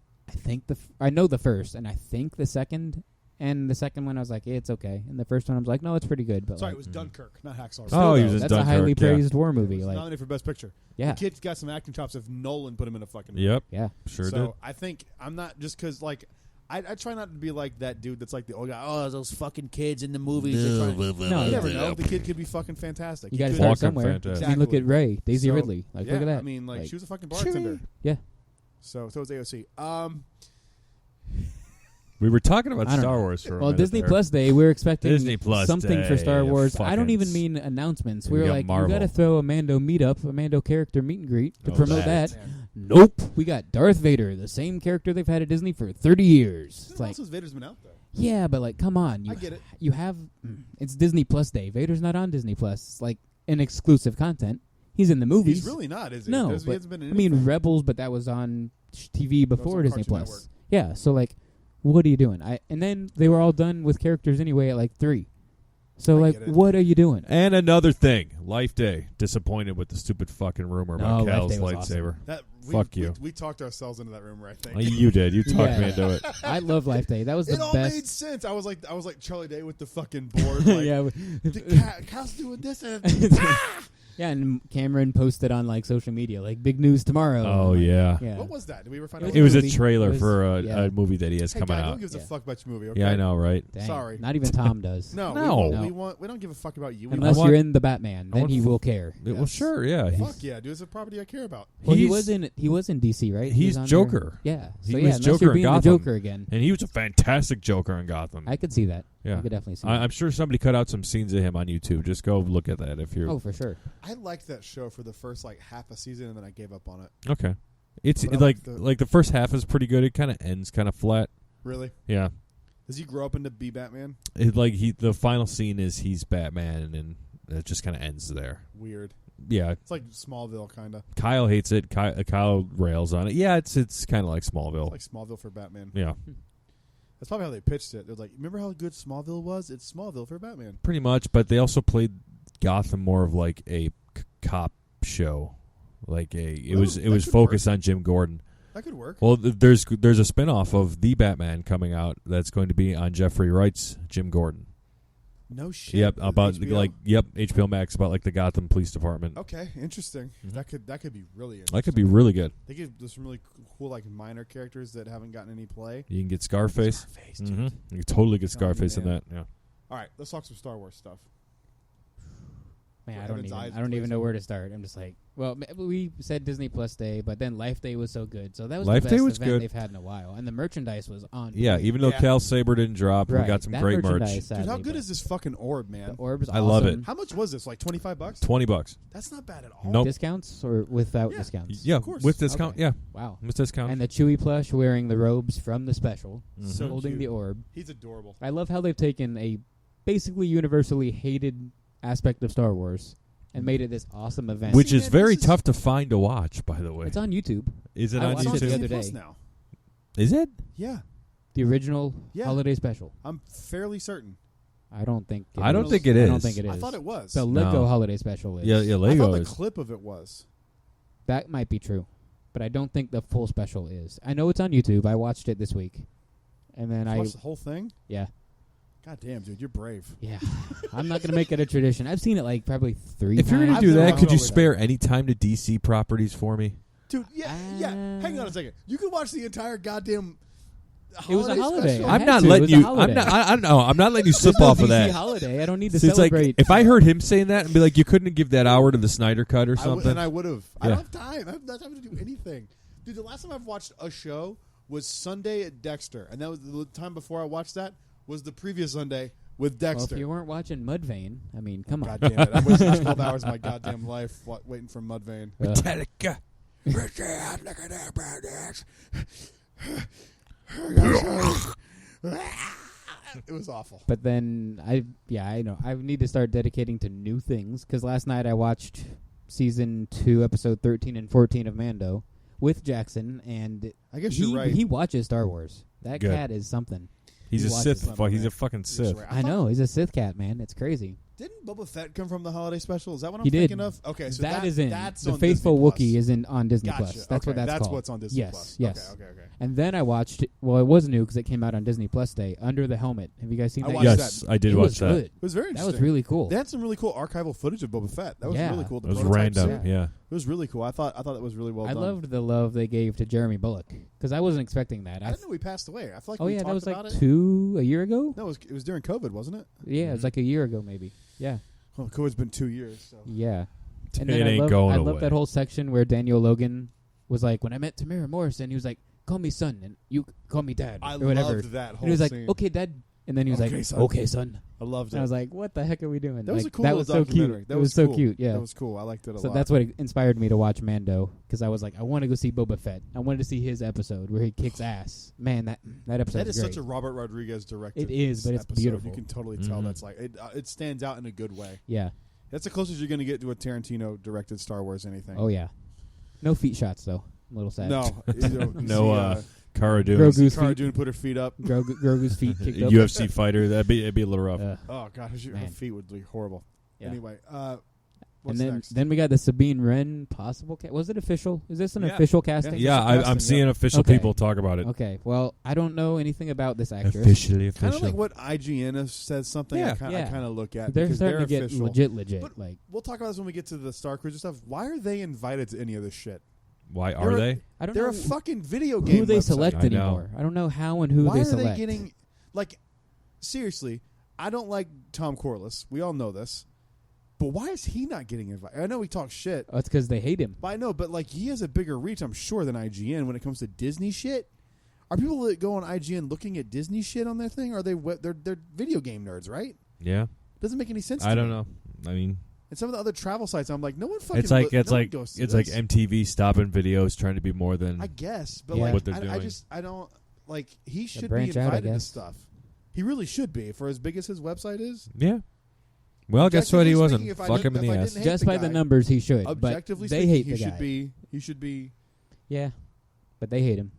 I know the first and I think the second, and the second one I was like, it's okay, and the first one I was like, no, it's pretty good. But Sorry, like, it was Dunkirk, not Hacksaw Ridge. Oh, he was in that's a highly Dunkirk, yeah. praised war He movie. was Like, nominated for Best Picture. yeah, The kid's got some acting chops if Nolan put him in a fucking movie. Yep, yeah. sure so did. I think I'm not just because like I try not to be like that dude that's like the old guy. Oh, those fucking kids in the movies. They're trying- No, you yeah. never know. The kid could be fucking fantastic. You He got to could- start Walking somewhere. fantastic. I mean, look at Ray, Daisy So, Ridley. Like, yeah, look at that. I mean, like she was a fucking Chewie. bartender. Yeah. So was AOC. We were talking about I don't Star know. Wars for a Well, minute Disney there. Plus Day, we're expecting Disney Plus something for Day, Star Wars. I don't fucking even mean announcements. we We were got like, Marvel. we got to throw a Mando meetup, a Mando character meet and greet to Oh, promote that. that. Nope. We got Darth Vader, the same character they've had at Disney for 30 years. It's Who like, else has Vader's been out though? yeah, but like, come on. I get it. You have, it's Disney Plus Day. Vader's not on Disney Plus. It's like an exclusive content. He's in the movies. He's really not, is he? No, He but, hasn't been in I mean, anything. Rebels, but that was on TV before on Disney Cartoon Plus. Network. Yeah, so like, what are you doing? And then they were all done with characters anyway at like 3. So I like, get it. what are you doing? And another thing, Life Day. Disappointed with the stupid fucking rumor No, about Life Cal's Day was lightsaber. That, Fuck you. We talked ourselves into that rumor. I think. You did. You talked Yeah. me into it. I love Life Day. That was the It all best. made sense. I was like Charlie Day with the fucking board. Like, yeah, Cal's doing this. And yeah, and Cameron posted on like social media, like big news tomorrow. Oh, And, like, yeah. yeah. What was that? Did we ever find It out? It was a movie. trailer It was- for yeah. a movie that he has Hey, coming guy, out. who gives a Yeah. fuck about your movie? Okay? Yeah, I know, right? Dang, Sorry. Not even Tom does. No, No. we don't give a fuck about you. We Unless want- you're in the Batman, I then want he f- will care. Well, Yes. sure, yeah. fuck yeah, dude. It's a property I care about. Well, he He's- was in DC, right? he's was on Joker. There. Yeah, He so was yeah, unless Joker you're in being the Gotham. Joker again, And he was a fantastic Joker in Gotham. I could see that. Yeah. I could definitely see I'm that. sure somebody cut out some scenes of him on YouTube. Just go look at that if you're... Oh, for sure. I liked that show for the first like half a season, and then I gave up on it. Okay. It's But I like like the first half is pretty good. It kind of ends kind of flat. Really? Yeah. Does he grow up into be Batman? The final scene is he's Batman, and it just kind of ends there. Weird. Yeah. It's like Smallville, kind of. Kyle hates it. Kyle rails on it. Yeah, it's kind of like Smallville. Like Smallville for Batman. Yeah. That's probably how they pitched it. They're like, remember how good Smallville was? It's Smallville for Batman. Pretty much, but they also played Gotham more of like a cop show. Like it was that could focused on Jim Gordon. That could work. Well, there's a spinoff of The Batman coming out that's going to be on Jeffrey Wright's Jim Gordon. No shit. Yep, With about HBO? HBO Max about like the Gotham Police Department. Okay, interesting. Mhm. That could be really interesting. That could be really good. They give there's some really cool like minor characters that haven't gotten any play. You can get Scarface. Scarface, dude. Mm-hmm. You can totally get Telling you, Scarface in man. that. Yeah. All right, let's talk some Star Wars stuff. Man, Evan's eyes I don't even know glazing. where to start. I'm just like, well, we said Disney Plus Day, but then Life Day was so good. So that was Life the Day best was event good. they've had in a while. And the merchandise was on. Yeah, point. even though Yeah. Cal Saber didn't drop, we Right, got some that great merch. merchandise, Dude, how sadly, good but is this fucking orb, man? The orb's I love awesome. it. How much was this? Like $25? $20. That's not bad at all. Nope. Discounts or without Yeah. discounts? Yeah, Of course. with discount. Okay. Yeah, Wow. with discount. And the Chewie plush wearing the robes from the special, So holding cute. the orb. He's adorable. I love how they've taken a basically universally hated aspect of Star Wars and made it this awesome event. Which See, is man, very this is- tough to find to watch, by the way. It's on YouTube. Is it I on watched it It's on the YouTube? other Disney Plus day. now. Is it? Yeah, The original Yeah. holiday special. I'm fairly certain. I don't think. I don't is. think it I don't is. think it is. I thought it was. The Lego No. holiday special is. Yeah, I Lego thought the is. clip of it was. That might be true, but I don't think the full special is. I know it's on YouTube. I watched it this week, and then Did you I watch the whole thing? yeah. God damn, dude, you're brave. Yeah, I'm not gonna make it a tradition. I've seen it like probably 3 If you're times. gonna I've do never that, gone could you over that. spare any time to DC properties for me? Dude, yeah. Hang on a second. You can watch the entire goddamn. It was a holiday. special. I I'm had not to. It letting was a you. holiday. I'm not. I don't know. I'm not letting you slip There's no off of DC that. holiday. I don't need to So it's like celebrate. if I heard him saying that and be like, you couldn't give that hour to the Snyder Cut or something. And I would have. I Yeah. don't have time. I have no time to do anything. Dude, the last time I've watched a show was Sunday at Dexter, and that was the time before I watched that was the previous Sunday with well, Dexter. if you weren't watching Mudvayne, I mean, come on. God damn it! I'm wasting 12 hours of my goddamn life waiting for Mudvayne. Metallica. It was awful. But then I know I need to start dedicating to new things because last night I watched season 2, episode 13 and 14 of Mando with Jackson, and I guess you're right. He watches Star Wars. That Good. cat is something. He's He a watches Sith. something, He's man. a fucking You're Sith. right. I know he's a Sith cat, man. It's crazy. Didn't Boba Fett come from the holiday special? Is that what I'm He did. thinking of? Okay, so that is in that's the on Faithful Disney Plus. Wookiee is in on Disney Gotcha. Plus. That's what Okay, that's called. what's on Disney yes, Plus. Yes. Okay. And then I watched. Well, it was new because it came out on Disney Plus Day. Under the Helmet. Have you guys seen I that? watched yet? Yes, I did it watch was that. good. It was very That interesting. was really cool. They had some really cool archival footage of Boba Fett. That was Yeah. really cool. The It was prototypes random. too. Yeah. It was really cool. I thought that was really well I done. loved the love they gave to Jeremy Bullock because I wasn't expecting that. I didn't know he passed away. I feel like Oh we yeah, talked that was about like it. a year ago. No, it was during COVID, wasn't it? Yeah, it was like a year ago maybe. Yeah, Well, COVID's been 2 years. So. yeah. And It then ain't going I away. love that whole section where Daniel Logan was like, when I met Tamara Morrison, he was like, call me son and you call me dad I or whatever. loved that whole And he was like, scene. okay, dad. And then he was Okay, like, son. okay, son. I loved it. And I was like, what the heck are we doing? that was like, a cool that little was so documentary. cute. That It was so cool. cute. Yeah. That was cool. I liked it a So lot. that's what inspired me to watch Mando because I was like, I want to go see Boba Fett. I wanted to see his episode where he kicks ass. Man, that episode That is great. such a Robert Rodriguez directed. It is, but it's episode. beautiful. You can totally tell Mhm. that's like it stands out in a good way. Yeah. That's the closest you're going to get to a Tarantino directed Star Wars anything. Oh yeah. No feet shots though. I'm a little sad. No, No, Cara Dune, Grogu's Cara feet. Dune put her feet up. Grogu's feet kicked up. UFC fighter. It'd be a little rough. Oh god, her Man. feet would be horrible. Yeah. Anyway, and what's then next? then we got the Sabine Wren possible. Was it official? Is this an Yeah. official casting? Yeah, Official I'm casting, seeing yeah. official Okay. people talk about it. Okay. Well, I don't know anything about this actress. Officially Kind official. of like what IGN has said something. Yeah. I kind of look at They're because starting they're to get official. legit. But like we'll talk about this when we get to the Starcruiser stuff. Why are they invited to any of this shit? Why are They're- they? I don't They're know a fucking video game. who they website. select I know. anymore. I don't know how and who Why they are select. they getting like seriously? I don't like Tom Corliss. We all know this. But why is he not getting invited? I know we talk shit. Oh, it's because they hate him. But I know, but like he has a bigger reach, I'm sure, than IGN when it comes to Disney shit. Are people that go on IGN looking at Disney shit on their thing? Or are they're video game nerds, right? Yeah. Doesn't make any sense. I to don't me. know. I mean, And some of the other travel sites, I'm like, no one fucking. it's like no one goes to it's like this. MTV stopping videos, trying to be more than. I guess, but Yeah. like What they're I doing. don't like. He should be branch out, I invited to guess. stuff. He really should be for as big as his website is. Yeah. Well, guess what? He Objectively wasn't. speaking, if I Fuck didn't- him in if the I ass. didn't hate Just the by the guy, numbers, he should. Objectively but they speaking, hate he the should guy. be. He should be. Yeah, but they hate him.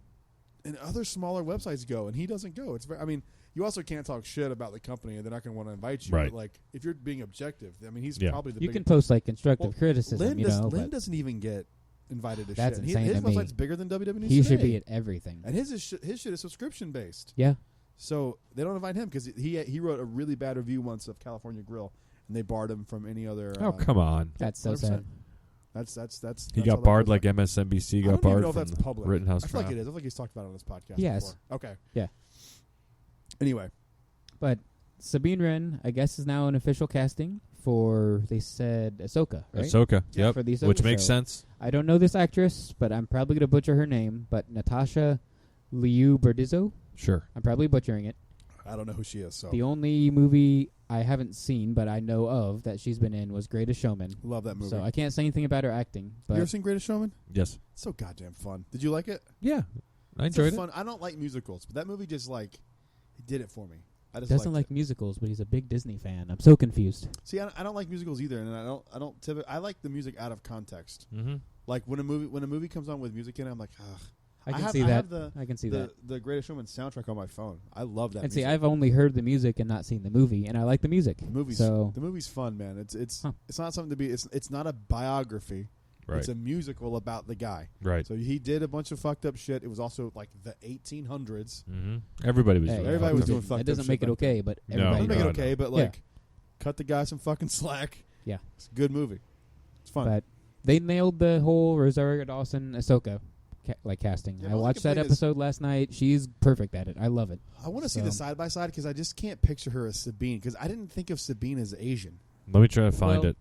And other smaller websites go, and he doesn't go. It's very. I mean, you also can't talk shit about the company, and they're not going to want to invite you. Right. But like, if you're being objective, I mean, he's Yeah. probably the. You can biggest. post like constructive Well, criticism, Lynn, you know. Lynn but doesn't even get invited to That's shit. insane His to me. website's bigger than WWE. he should be at everything. And his shit is subscription based. Yeah, So they don't invite him because he wrote a really bad review once of California Grill, and they barred him from any other. Oh, come on. that's so 100%. sad. That's He that's how got that barred goes. like MSNBC I got don't even barred know if from that's the public. Rittenhouse I feel like trial. it is. I feel like he's talked about it on this podcast. Yes. Before. Okay. Yeah. Anyway, But Sabine Wren, I guess, is now an official casting for, they said, Ahsoka, right? Ahsoka, yep, For the Ahsoka which makes show. sense. I don't know this actress, but I'm probably going to butcher her name, but Natasha Liu Berdizzo. Sure. I'm probably butchering it. I don't know who she is. So The only movie I haven't seen, but I know of, that she's been in was Greatest Showman. love that movie. So I can't say anything about her acting. But you ever seen Greatest Showman? Yes. It's so goddamn fun. Did you like it? Yeah, I It's so enjoyed it. fun. I don't like musicals, but that movie just it did it for me. I just doesn't liked like musicals, but he's a big Disney fan. I'm so confused. it. See, I don't like musicals either, and I don't. I like the music out of context. Mm-hmm. Like when a movie comes on with music in it, I'm like, ugh. I can have- see I that. have the- I can see the that. the Greatest Showman soundtrack on my phone. I love that. And music. see, I've only heard the music and not seen the movie, and I like the music. the movie's So the movie's fun, man. It's Huh. it's not something to be. It's not a biography. Right. It's a musical about the guy. Right. So he did a bunch of fucked up shit. It was also like the 1800s. Mm-hmm. Everybody was Hey, doing Everybody fucked was up doing shit. fucked that doesn't up make shit it back then. okay, but No. everybody. Doesn't make it no, okay, no. but like, cut the guy some fucking slack. Yeah. It's a good movie. It's fun. But they nailed the whole Rosario Dawson Ahsoka casting. Yeah, I but all I watched can that play is- episode last night. She's perfect at it. I love it. I want to see So- the side by side because I just can't picture her as Sabine because I didn't think of Sabine as Asian. Let me try to find Well, it.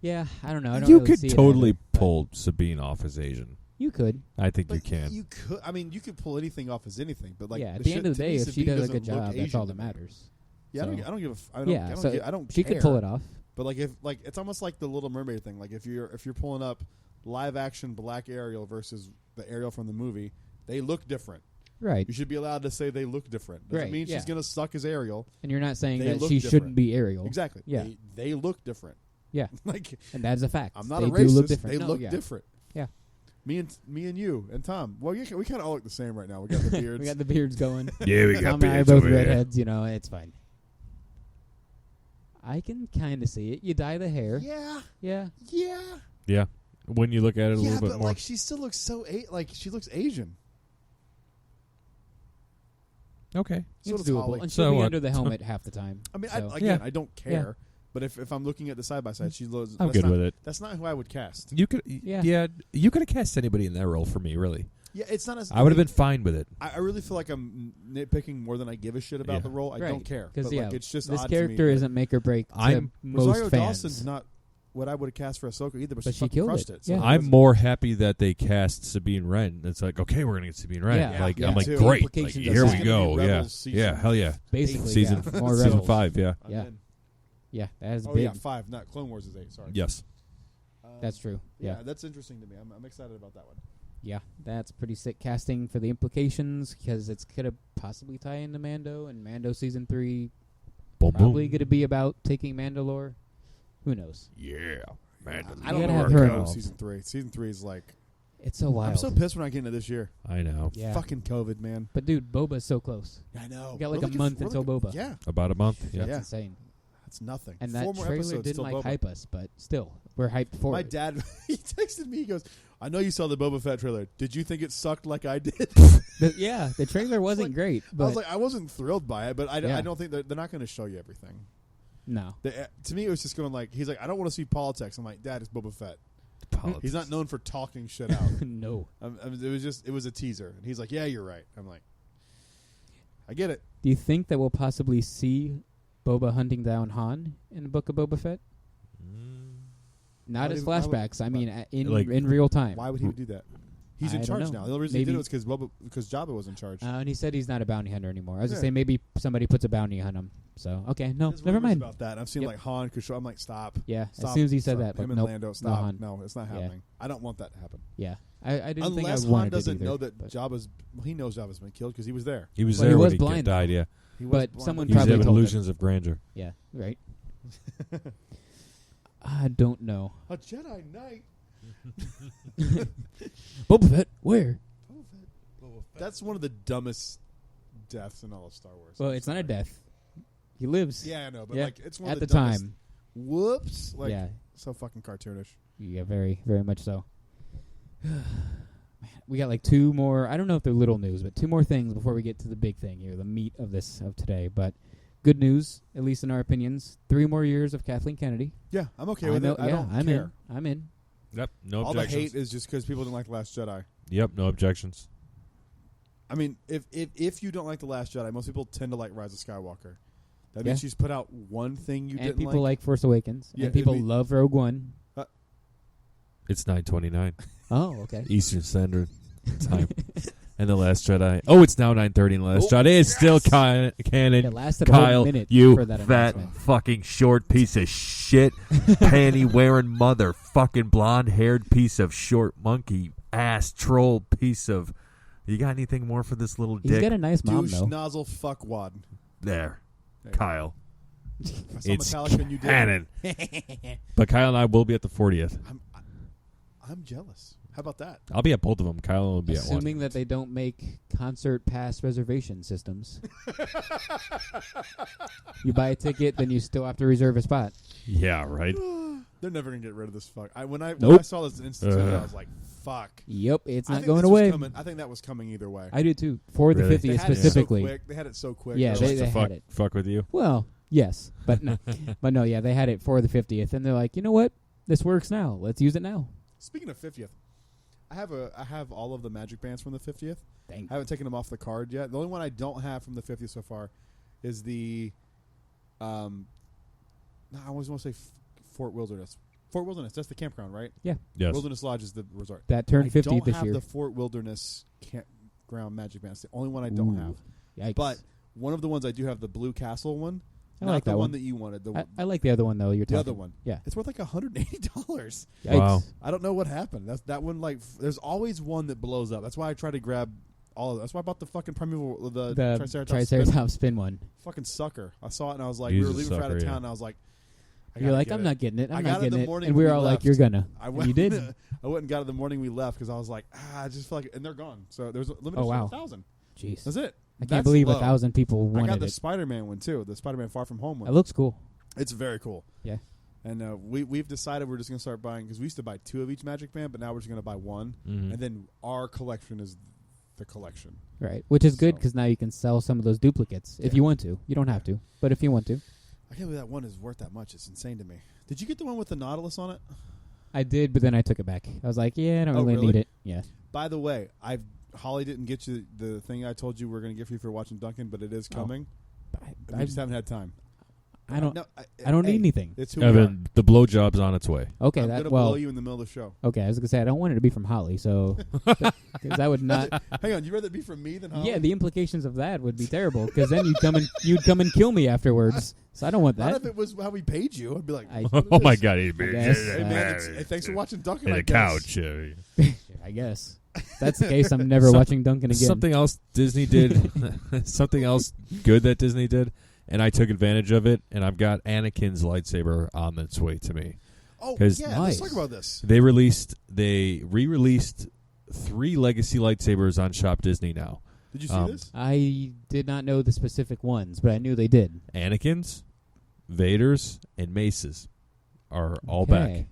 Yeah, I don't know. I don't You really could see it totally either, but pull Sabine off as Asian. You could. I think you But can. You could. I mean, you could pull anything off as anything. But like, yeah, at the end of the day, if she does a good job, that's all that matters. Yeah, So- I don't give a. I don't. Yeah, I don't, so I don't she care. could pull it off. But like, if like, it's almost like the Little Mermaid thing. Like, if you're pulling up live action black Ariel versus the Ariel from the movie, they look different. Right. You should be allowed to say they look different. Doesn't Right, mean yeah. she's gonna suck as Ariel. And you're not saying They that look she different. shouldn't be Ariel. Exactly. Yeah. They look different. Yeah. Like, And that's a fact. I'm not they a do racist. look different. They No, look yeah. different. Yeah. Me and you and Tom. Well, we kind of all look the same right now. We got the beards. We got the beards going. Yeah, we got Tom and I are beards both over here. redheads, it's fine. I can kind of see it. You dye the hair. yeah. Yeah. Yeah. Yeah. When you look at it a Yeah, little but bit more. like she still looks so like she looks Asian. Okay. So It's does doable. Holly. And So she'll be what? under the helmet half the time. I mean, so. I don't care. But if I'm looking at the side by side, she looks. I'm good with it. That's not who I would cast. You could, Yeah. you could have cast anybody in that role for me, really. Yeah, it's not as. I would have been fine with it. I really feel like I'm nitpicking more than I give a shit about Yeah. the role. I Right. don't care. Because But like, it's just this odd character to me. isn't make or break to I'm- most Rosario fans. Dawson's not what I would have cast for Ahsoka either, but, But she she fucking killed crushed it. it. So Yeah. it I'm doesn't- more happy that they cast Sabine Wren. It's like, okay, we're gonna get Sabine Wren. Yeah. Like Yeah. I'm like, Too. great. Like, Implications of here that. we It's gonna go. be Yeah. Rebels season Yeah. Hell yeah. Basically, Season yeah. More season Rebels. 5. Yeah. I'm Yeah. in. Yeah, that is Oh big. yeah, 5. Not Clone Wars is 8. Sorry. Yes. That's true. Yeah. that's interesting to me. I'm excited about that one. Yeah, that's pretty sick casting for the implications because it's going to possibly tie into Mando, and Mando Season 3 Boom, probably boom. going to be about taking Mandalore. Who knows? Yeah. Man, I don't gotta know have where her to go. involved. Season 3. Season 3 is like. It's so wild. I'm so pissed we're not getting to this year. I know. Yeah. Fucking COVID, man. But dude, Boba's so close. I know. We got We're like a looking month we're until looking- Boba. Yeah, About a month. Yeah. That's Yeah. insane. that's nothing. And 4 that more trailer episodes, didn't still like Boba. hype us, but still, we're hyped for My it. dad, he texted me. He goes, "I know you saw the Boba Fett trailer. Did you think it sucked like I did?" The trailer wasn't like- great, I but was like, I wasn't thrilled by it, but I Yeah. don't think they're not going to show you everything. no. To me, it was just going like, he's like, I don't want to see politics. I'm like, Dad, it's Boba Fett. He's not known for talking shit out. No. It was a teaser, and he's like, yeah, you're right. I'm like, I get it. Do you think that we'll possibly see Boba hunting down Han in the Book of Boba Fett? Not Why as would- why would- flashbacks. I mean, Like- in real time. Why would he do that? He's I in don't charge know. now. The only reason he Maybe- did it was because Jabba was in charge. And he said he's not a bounty hunter anymore. I was Yeah. gonna say maybe somebody puts a bounty on him. So okay, no, There's never rumors mind. about that. I've seen Yep. like Han could show. I'm like, stop. Yeah, Stop, as soon as he said stop. that, but him and nope, Lando, no stop. Han. No, it's not Yeah. happening. I don't want that to happen. Yeah, I didn't think I Unless Han wanted doesn't it either, know that but- Jabba's. Well, he knows Jabba's been killed because he was there. He was Well, he there was when he blind, died. though. Yeah. He was But blind, someone He was probably having told him. illusions of grandeur. Yeah, right. I don't know. a Jedi Knight. Boba Fett, where? That's one of the dumbest deaths in all of Star Wars. Well, it's not a death. He lives. Yeah, I know, but Yeah, like it's one at of the the dumbest. time. Whoops! Like Yeah, so fucking cartoonish. yeah, very, very much so. Man, we got like 2 more. I don't know if they're little news, but 2 more things before we get to the big thing here, the meat of today. But good news, at least in our opinions. 3 more years of Kathleen Kennedy. Yeah, I'm okay I with know. it. I Yeah, don't I'm care. in. I'm in. Yep. No All the objections. hate is just because people didn't like the Last Jedi. Yep. No objections. I mean, if you don't like the Last Jedi, most people tend to like Rise of Skywalker. That means she's put out one thing you and didn't people like Force Awakens. Yeah, and people I mean- love Rogue One. It's 9:29 Oh, okay. Eastern Standard Time. And The Last Jedi. Oh, it's now 9:30 in The Last Jedi. It's still canon. It lasted a Kyle, whole minute you for that fat announcement. fucking short piece of shit, panty-wearing motherfucking blonde-haired piece of short monkey ass troll piece of... You got anything more for this little He's dick? got a nice mom, douche though. nozzle fuckwad. There. There you go. Kyle. I saw It's Metallica and you did. canon. But Kyle and I will be at the 40th. I'm jealous. How about that? I'll be at both of them. Kyle will be at one. Assuming that they don't make concert pass reservation systems. You buy a ticket, then you still have to reserve a spot. Yeah, right? They're never gonna get rid of this fuck. When I Nope. saw this institute, I was like, "Fuck." Yep, it's I not think going this was away. coming. I think that was coming either way. I do too. For the Really? 50th They had specifically. It so quick. They had it so quick. Yeah, They're they like, had it. Fuck with you? Well, yes, but no, but no, yeah, they had it for the 50th, and they're like, you know what, this works now. Let's use it now. Speaking of 50th, I have all of the magic bands from the 50th. Dang. I haven't taken them off the card yet. The only one I don't have from the 50th so far is the I always want to say Fort Wilderness. Fort Wilderness, that's the campground, right? Yeah, Yes. Wilderness Lodge is the resort. that turned I 50 don't this have year. the Fort Wilderness campground magic band. It's the only one I don't have. Yikes. But one of the ones I do have, the Blue Castle one. I not like the that one one. that you wanted. I like the other one though. You're the talking. other one. Yeah. It's worth like $180. Yikes. Wow. I don't know what happened. That one, like, there's always one that blows up. That's why I try to grab all of them. That's why I bought the fucking Primeval, the Triceratops spin one. Fucking sucker. I saw it and I was like, He's we were a leaving for out of sucker, town yeah. and I was like, You're like, I'm not getting it. I I'm got not it the getting it. morning And we were we all left. like, you're gonna. I And went, you did. I went and got it the morning we left because I was like, I just feel like, and they're gone. So there was a limited Oh, wow. 1,000. Jeez. That's it. I can't That's believe low. 1,000 people I got wanted the it. Spider-Man one too. The Spider-Man Far From Home one. It looks cool. It's very cool. Yeah. And we've decided we're just going to start buying, because we used to buy 2 of each Magic Band, but now we're just going to buy 1. Mhm. And then our collection is the collection. Right. Which is good So- because now you can sell some of those duplicates if Yeah. you want to. You don't have to. But if you want to. I can't believe that one is worth that much. It's insane to me. Did you get the one with the Nautilus on it? I did, but then I took it back. I was like, yeah, I don't Oh, really really? need it. Yeah. By the way, Holly didn't get you the thing I told you we're going to get for you for watching Duncan, but it is coming. I, We just haven't had time. I don't. No, I don't hey, need anything. It's who we are. Evan, the blowjob's on its way. Okay, I'm going that to blow well. you in the middle of the show. Okay, I was gonna say I don't want it to be from Holly, so because I would not. Hang on, you'd rather it be from me than Holly? Yeah, the implications of that would be terrible because then you'd come and kill me afterwards. So I don't want Not that. if it was how we paid you. I'd be like, I- what is Oh my this? God! guess, Hey, man, hey, thanks for watching Duncan. And I a guess. couch. I guess if that's the case. I'm never watching Duncan again. Something else Disney did. Something else good that Disney did, and I took advantage of it. And I've got Anakin's lightsaber on its way to me. Oh, 'Cause- yeah, Nice. let's talk about this. They re-released 3 legacy lightsabers on Shop Disney now. Did you see this? I did not know the specific ones, but I knew they did. Anakin's, Vader's, and Mace's are all Okay. back.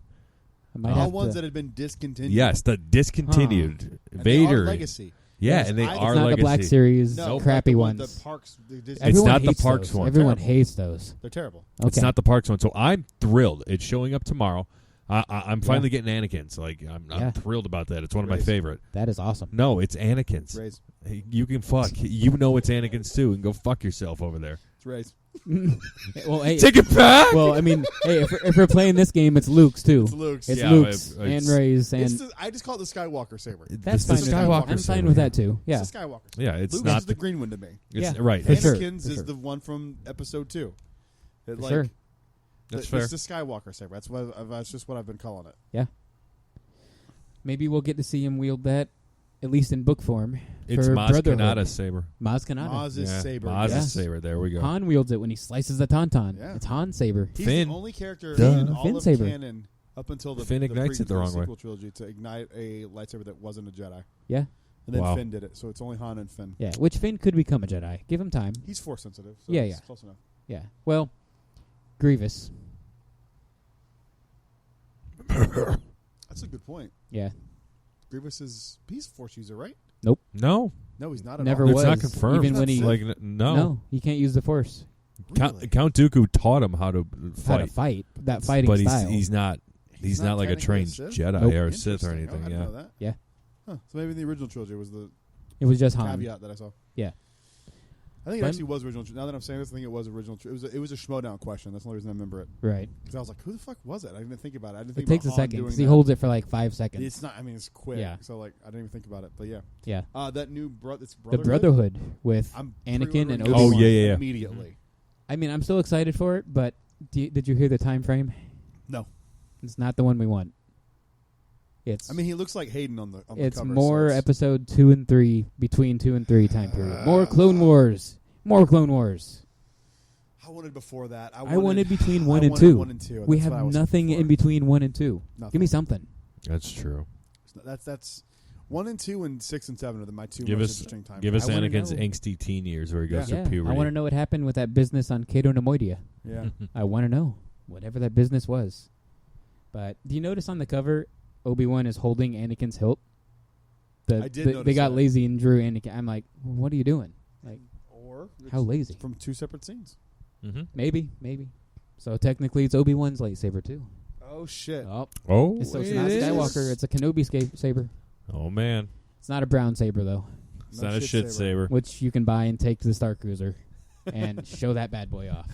I might All have ones to, that had been discontinued. Yes, the discontinued And they are Vader. legacy. Yeah, Yes, and they I- It's are not legacy. the Black Series No, crappy like ones. The parks. It's Everyone not the hates Parks those. one. Everyone Terrible. hates those. They're terrible. Okay. It's not the Parks one, so I'm thrilled. It's showing up tomorrow. I'm finally getting Anakin's. Like I'm Yeah. thrilled about that. It's one of my Raise. favorite. That is awesome. No, it's Anakin's. Raise. Hey, you can fuck. You know it's Anakin's too, and go fuck yourself over there. It's Raise. Well, hey, Take it back. well, I mean, hey, if we're playing this game, it's Luke's too. It's Luke's. It's Yeah, Luke's it's- and Ray's, and I just call it the Skywalker saber. that's It's fine. the with Skywalker that. I'm saber. fine with that too. Yeah. It's the Skywalker. Yeah, it's Luke's not is the green one to me. It's Yeah, right. for sure. Anakin's for is sure. the one from Episode 2. For sure. That's fair. It's the Skywalker saber. That's just what I've been calling it. Yeah. Maybe we'll get to see him wield that, at least in book form. It's for Maz Brotherhood. Kanata's saber. Maz Kanata. Maz's saber. Maz's Yes. saber. There we go. Han wields it when he slices the tauntaun. Yeah. It's Han's saber. He's Finn. the only character Duh. in all Finn of saber. canon up until the Finn ignites it the wrong way. sequel trilogy to ignite a lightsaber that wasn't a Jedi. Yeah. And then Wow. Finn did it, so it's only Han and Finn. Yeah. Which Finn could become a Jedi. Give him time. He's Force sensitive, so Yeah, it's yeah. close enough. Yeah. Well, Grievous. That's a good point. Yeah. Grievous he's a Force user, right? No, No, he's not at Never all. it's was. not confirmed. Even when he like no. no, he can't use the Force. Really? Count Dooku taught him how to How to fight, fight that fighting but style. he's not like a technically trained Sith? Jedi Nope. or a Sith or Interesting. anything. Oh, I didn't Yeah, know that. Yeah. Huh. So maybe in the original trilogy was the It was just Han. caveat that I saw. Yeah. I think it actually was original. Now that I'm saying this, I think it was original. It was a Schmodown question. That's the only reason I remember it. Right. Because I was like, who the fuck was it? I didn't think about it. I didn't It think takes a about Han second doing because he that. holds it for like 5 seconds. It's not. I mean, it's quick. Yeah. So like, I didn't even think about it. But yeah. Yeah. That new it's The Brotherhood with I'm Anakin and pre-ordering Obi-Wan. Oh, yeah. Immediately. I mean, I'm still excited for it, but did you hear the time frame? No. It's not the one we want. It's. I mean, he looks like Hayden on the it's cover. more so episode 2 and 3, between 2 and 3 time period. More Clone Wars. More Clone Wars. I wanted before that. I wanted between 1 I and wanted 2. 1 and 2. We That's what I have was nothing looking in for. between 1 and 2. Nothing. Give me something. That's true. That's 1 and 2 and 6 and 7 are my two Give most us interesting time. give us I wanna Anakin's know. angsty teen years where he goes Yeah, through puberty. I want to know what happened with that business on Cato Nemoidia. Yeah. I want to know whatever that business was. But do you notice on the cover, Obi-Wan is holding Anakin's hilt? I did They notice got that. lazy and drew Anakin. I'm like, what are you doing? Like, Or how lazy? from 2 separate scenes. Mm-hmm. Maybe. So technically, it's Obi-Wan's lightsaber too. Oh shit. Oh, So it's it not is. Skywalker. It's a Kenobi saber. Oh man, It's not a brown saber though, it's not a shit saber. which you can buy and take to the Starcruiser and show that bad boy off.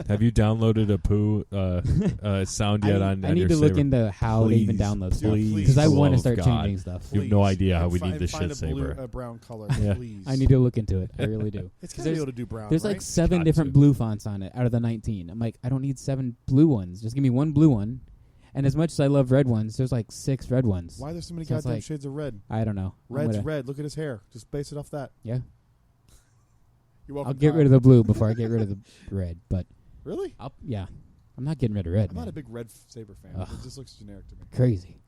Have you downloaded a poo sound yet on I on need your to look saber? into how they even Please, download stuff please. because I want to Oh, start God. changing stuff. You have no idea how And we fi- need this find shit a blue, saber. a brown color, Yeah. please. I need to look into it. I really do. It's gotta be able to do brown. There's right? like 7 Got different to. blue fonts on it out of the 19. I'm like, I don't need 7 blue ones. Just give me 1 blue one. And as much as I love red ones, there's like 6 red ones. Why are there so many So it's goddamn like- shades of red? I don't know. I'm Red's gonna- red. Look at his hair. Just base it off that. Yeah. You're welcome. I'll get rid of the blue before I get rid of the red. But Really? yeah, I'm not getting rid of red. I'm man. not a big red saber fan. Ugh. It just looks generic to me. Crazy.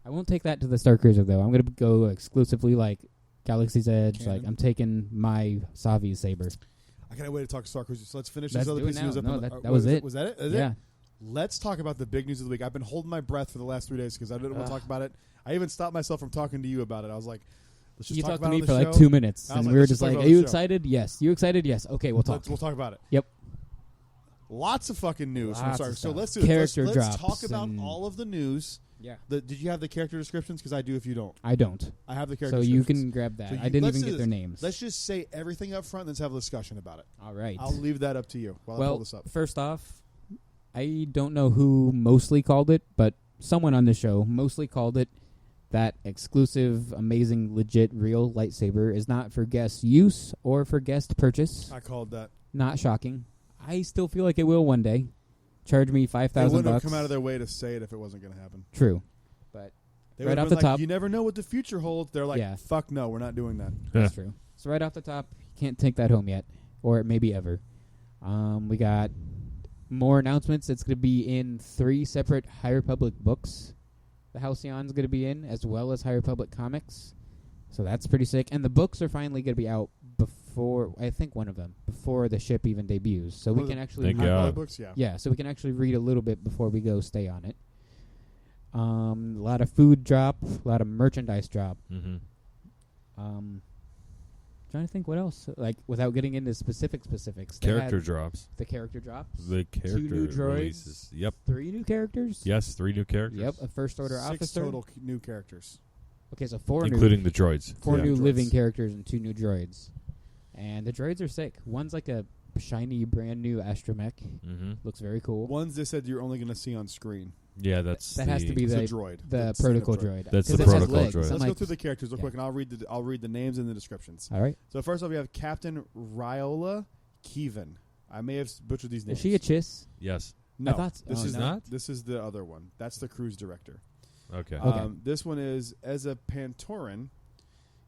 I won't take that to the Starcruiser though. I'm gonna go exclusively like Galaxy's Edge. Canon. Like I'm taking my Savi saber. I can't wait to talk Starcruiser. So let's finish Let's this other do it piece of now. news up. No, on the- that was it. Was that it? Is Yeah. it? Let's talk about the big news of the week. I've been holding my breath for the last 3 days because I didn't want to talk about it. I even stopped myself from talking to you about it. I was like, let's just You talk talked about to it me on for the like show. 2 minutes, I was and like, we were let's just just talk like, about "Are you the show." excited? Yes. You excited? Yes. Okay, we'll talk." We'll talk about it. Yep. Lots of fucking news. I'm Lots sorry. of So stuff. let's do it. Character Let's drops talk about and- all of the news. Yeah. Did you have the character descriptions? Because I do if you don't. I don't. I have the character So descriptions. you can grab that. So I didn't let's even do get their this. names. Let's just say everything up front and let's have a discussion about it. All right. I'll leave that up to you while I pull Well, this up. first off, I don't know who mostly called it, but someone on the show mostly called it that exclusive, amazing, legit, real lightsaber is not for guest use or for guest purchase. I called that. Not shocking. I still feel like it will one day. Charge me They $5,000. wouldn't have come out of their way to say it if it wasn't going to happen. True, but They Right would have off been the like, top. you never know what the future holds. They're like, Yeah. fuck no, we're not doing that. that's true. So right off the top, you can't take that home yet, or maybe ever. We got more announcements. It's going to be in 3 separate High Republic books. The Halcyon's going to be in, as well as High Republic comics. So that's pretty sick. And the books are finally going to be out before, I think one of them, before the ship even debuts. So we One of can the actually... Thank High God. Republic books, yeah. Yeah, so we can actually read a little bit before we go stay on it. A lot of food drop, a lot of merchandise drop. Mm-hmm. Trying to think what else, like without getting into specifics. They Character had drops. the character drops. The character new droids. releases. Yep. 3 new characters. Yes, 3 new characters. Yep, a first order 6 officer. total new characters. Okay, so 4 including new, the droids. 4 Yeah. new droids. living characters and 2 new droids. And the droids are sick. One's like a shiny, brand new astromech. Mm-hmm. Looks very cool. Ones they said you're only going to see on screen. Yeah, that's that has to be It's the a droid. the It's a protocol droid. droid. That's 'Cause the it has protocol legs. droid. I'm Let's like, go through the characters real yeah. quick, and I'll read the names and the descriptions. all right. So first off, we have Captain Ryola Kevin. I may have butchered these names. Is she a chiss? Yes. No, I thought this oh, is no. not? This is the other one. That's the cruise director. Okay. Okay. This one is as a Pantoran.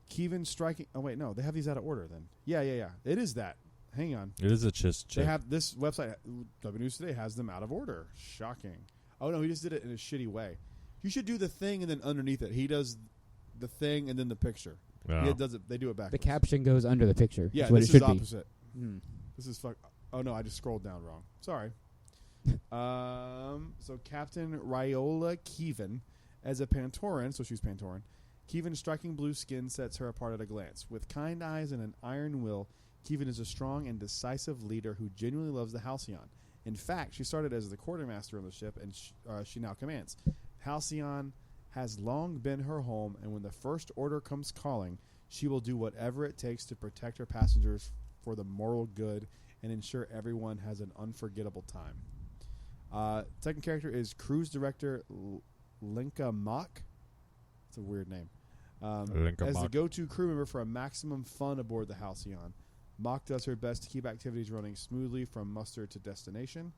Kevin striking. Oh wait, no, they have these out of order. Then yeah. It is that. Hang on. It is a chick. They have this website. W News Today has them out of order. Shocking. Oh no, he just did it in a shitty way. You should do the thing and then underneath it, he does the thing and then the picture. Wow. He does it. They do it backwards. The caption goes under the picture. Yeah, is what this it should is be. opposite. Hmm. This is fuck. Oh no, I just scrolled down wrong. Sorry. So Captain Ryola Kevin as a Pantoran, so she's Pantoran. Kevin's striking blue skin sets her apart at a glance. With kind eyes and an iron will, Kevin is a strong and decisive leader who genuinely loves the Halcyon. In fact, she started as the quartermaster on the ship, and she now commands. Halcyon has long been her home, and when the First Order comes calling, she will do whatever it takes to protect her passengers for the moral good and ensure everyone has an unforgettable time. Second character is cruise director Linka Mock. It's a weird name. As the go-to crew member for a maximum fun aboard the Halcyon, Mock does her best to keep activities running smoothly from muster to destination.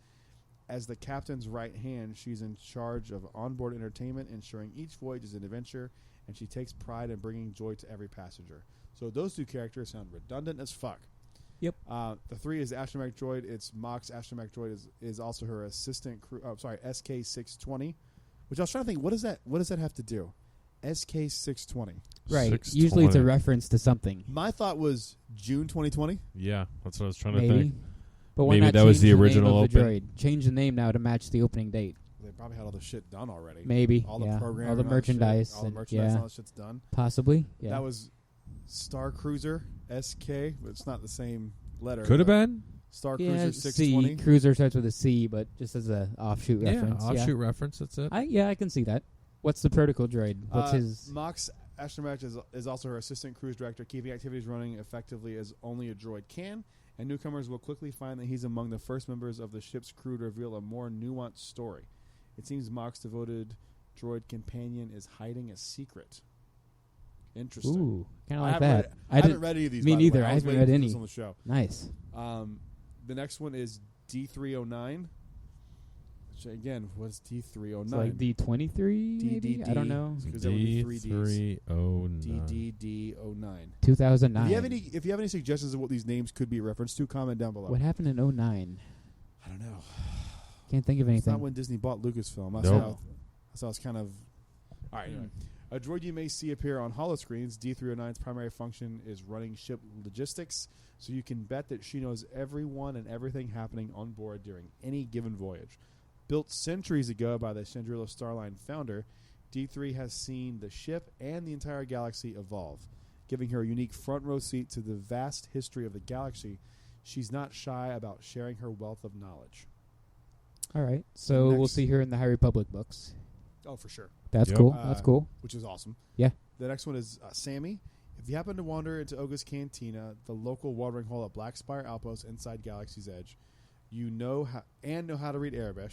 As the captain's right hand, she's in charge of onboard entertainment, ensuring each voyage is an adventure, and she takes pride in bringing joy to every passenger. So those two characters sound redundant as fuck. Yep. The three is Astromech Droid. It's Mock's Astromech Droid is also her assistant crew. Oh, sorry, SK620. Which I was trying to think, what does that have to do? SK620. Right. 620. Usually it's a reference to something. My thought was June 2020. Yeah, that's what I was trying to Maybe. think. But why Maybe not that was change the name original of the open. droid? Change the name now to match the opening date. They probably had all the shit done already. Maybe. All the yeah. programming, all the merchandise. all the and- merchandise, yeah. all that shit's done. Possibly. Yeah. That was Starcruiser SK, but it's not the same letter. Could have been. Starcruiser yeah, 620. C. Cruiser starts with a C, but just as a offshoot reference. Offshoot reference. That's it. I can see that. What's the protocol droid? What's his? Mox Astromech is also her assistant cruise director, keeping activities running effectively as only a droid can. And newcomers will quickly find that he's among the first members of the ship's crew to reveal a more nuanced story. It seems Mock's devoted droid companion is hiding a secret. Interesting. Ooh, kind of like haven't that. read- I haven't read any of these. Me by the neither. way. I was haven't waiting read for this any. on the show. Nice. The next one is D309. Which again, what's D309? It's like D23, maybe? I don't know. Because there would be three Ds. D309. DDD09. 2009. If you have any suggestions of what these names could be referenced to, comment down below. What happened in 09? I don't know. Can't think of It's anything. not when Disney bought Lucasfilm. Nope. So it's kind of... All right, anyway. A droid you may see appear on holoscreens, D309's primary function is running ship logistics, so you can bet that she knows everyone and everything happening on board during any given voyage. Built centuries ago by the Chandrila Starline founder, D3 has seen the ship and the entire galaxy evolve. Giving her a unique front row seat to the vast history of the galaxy, she's not shy about sharing her wealth of knowledge. All right. So we'll see her in the High Republic books. Oh, for sure. That's Yep. cool. That's cool. Which is awesome. Yeah. The next one is Sammy. If you happen to wander into Oga's Cantina, the local watering hole at Black Spire Outpost inside Galaxy's Edge, you know how to read Arabic.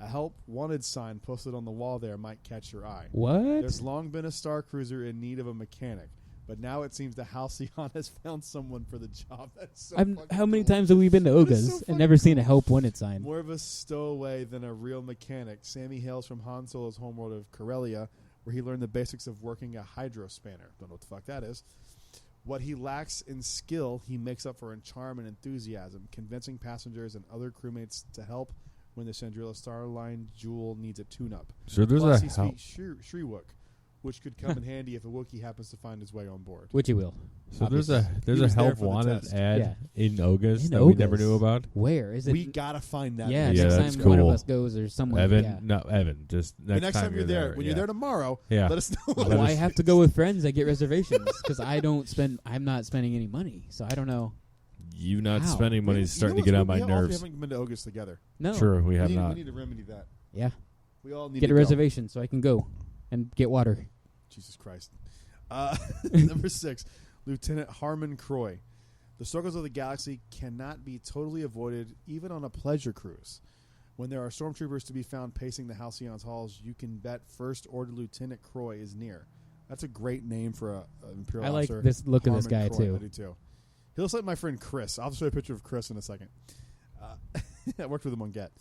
A help wanted sign posted on the wall there might catch your eye. What? There's long been a Star Cruiser in need of a mechanic, but now it seems the Halcyon has found someone for the job. That's so How many cool. times have we been to That is so Oga's and fucking never seen a cool. help wanted sign? More of a stowaway than a real mechanic, Sammy hails from Han Solo's homeworld of Corellia, where he learned the basics of working a hydro spanner. Don't know what the fuck that is. What he lacks in skill, he makes up for in charm and enthusiasm, convincing passengers and other crewmates to help when the Chandrila Starline Jewel needs a tune-up. So there's Plus, a he help. speaks Shriwook, which could come in handy if a Wookiee happens to find his way on board. Which he will. So Obviously. there's He a was there help for the wanted test. ad in Oga's In that we never Oga's. knew about. Where is it? We gotta find that. yeah, Yeah, next that's time one cool. of us goes or someone. Evan, yeah. no, Evan. Just The next time you're there, when yeah. you're there tomorrow, Yeah. let us know. Let Well, I us- have to go with friends that get reservations because I'm not spending any money, so I don't know. You not How? spending money is starting to get on my We nerves. haven't been to Oga's together. No. Sure, we have we not. need to remedy that. Yeah. We all need Get to a go. reservation so I can go and get water. Jesus Christ. Number 6, Lieutenant Harmon Croy. The struggles of the galaxy cannot be totally avoided, even on a pleasure cruise. When there are stormtroopers to be found pacing the Halcyon's halls, you can bet First Order Lieutenant Croy is near. That's a great name for an Imperial I like officer. this look of this Harmon guy, Croy. too. I do too. He looks like my friend Chris. I'll show you a picture of Chris in a second. I worked with him on Get.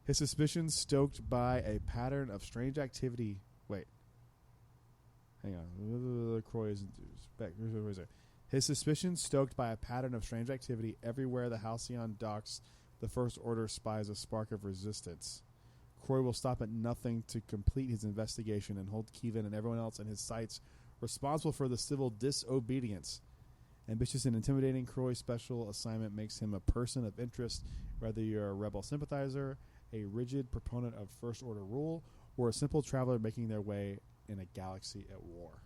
His suspicions stoked by a pattern of strange activity. Wait. Hang on. Croy is back. Where is it? His suspicions stoked by a pattern of strange activity everywhere the Halcyon docks. The First Order spies a spark of resistance. Croy will stop at nothing to complete his investigation and hold Kevin and everyone else in his sights responsible for the civil disobedience. Ambitious and intimidating, Croy's special assignment makes him a person of interest, whether you're a rebel sympathizer, a rigid proponent of First Order rule, or a simple traveler making their way in a galaxy at war.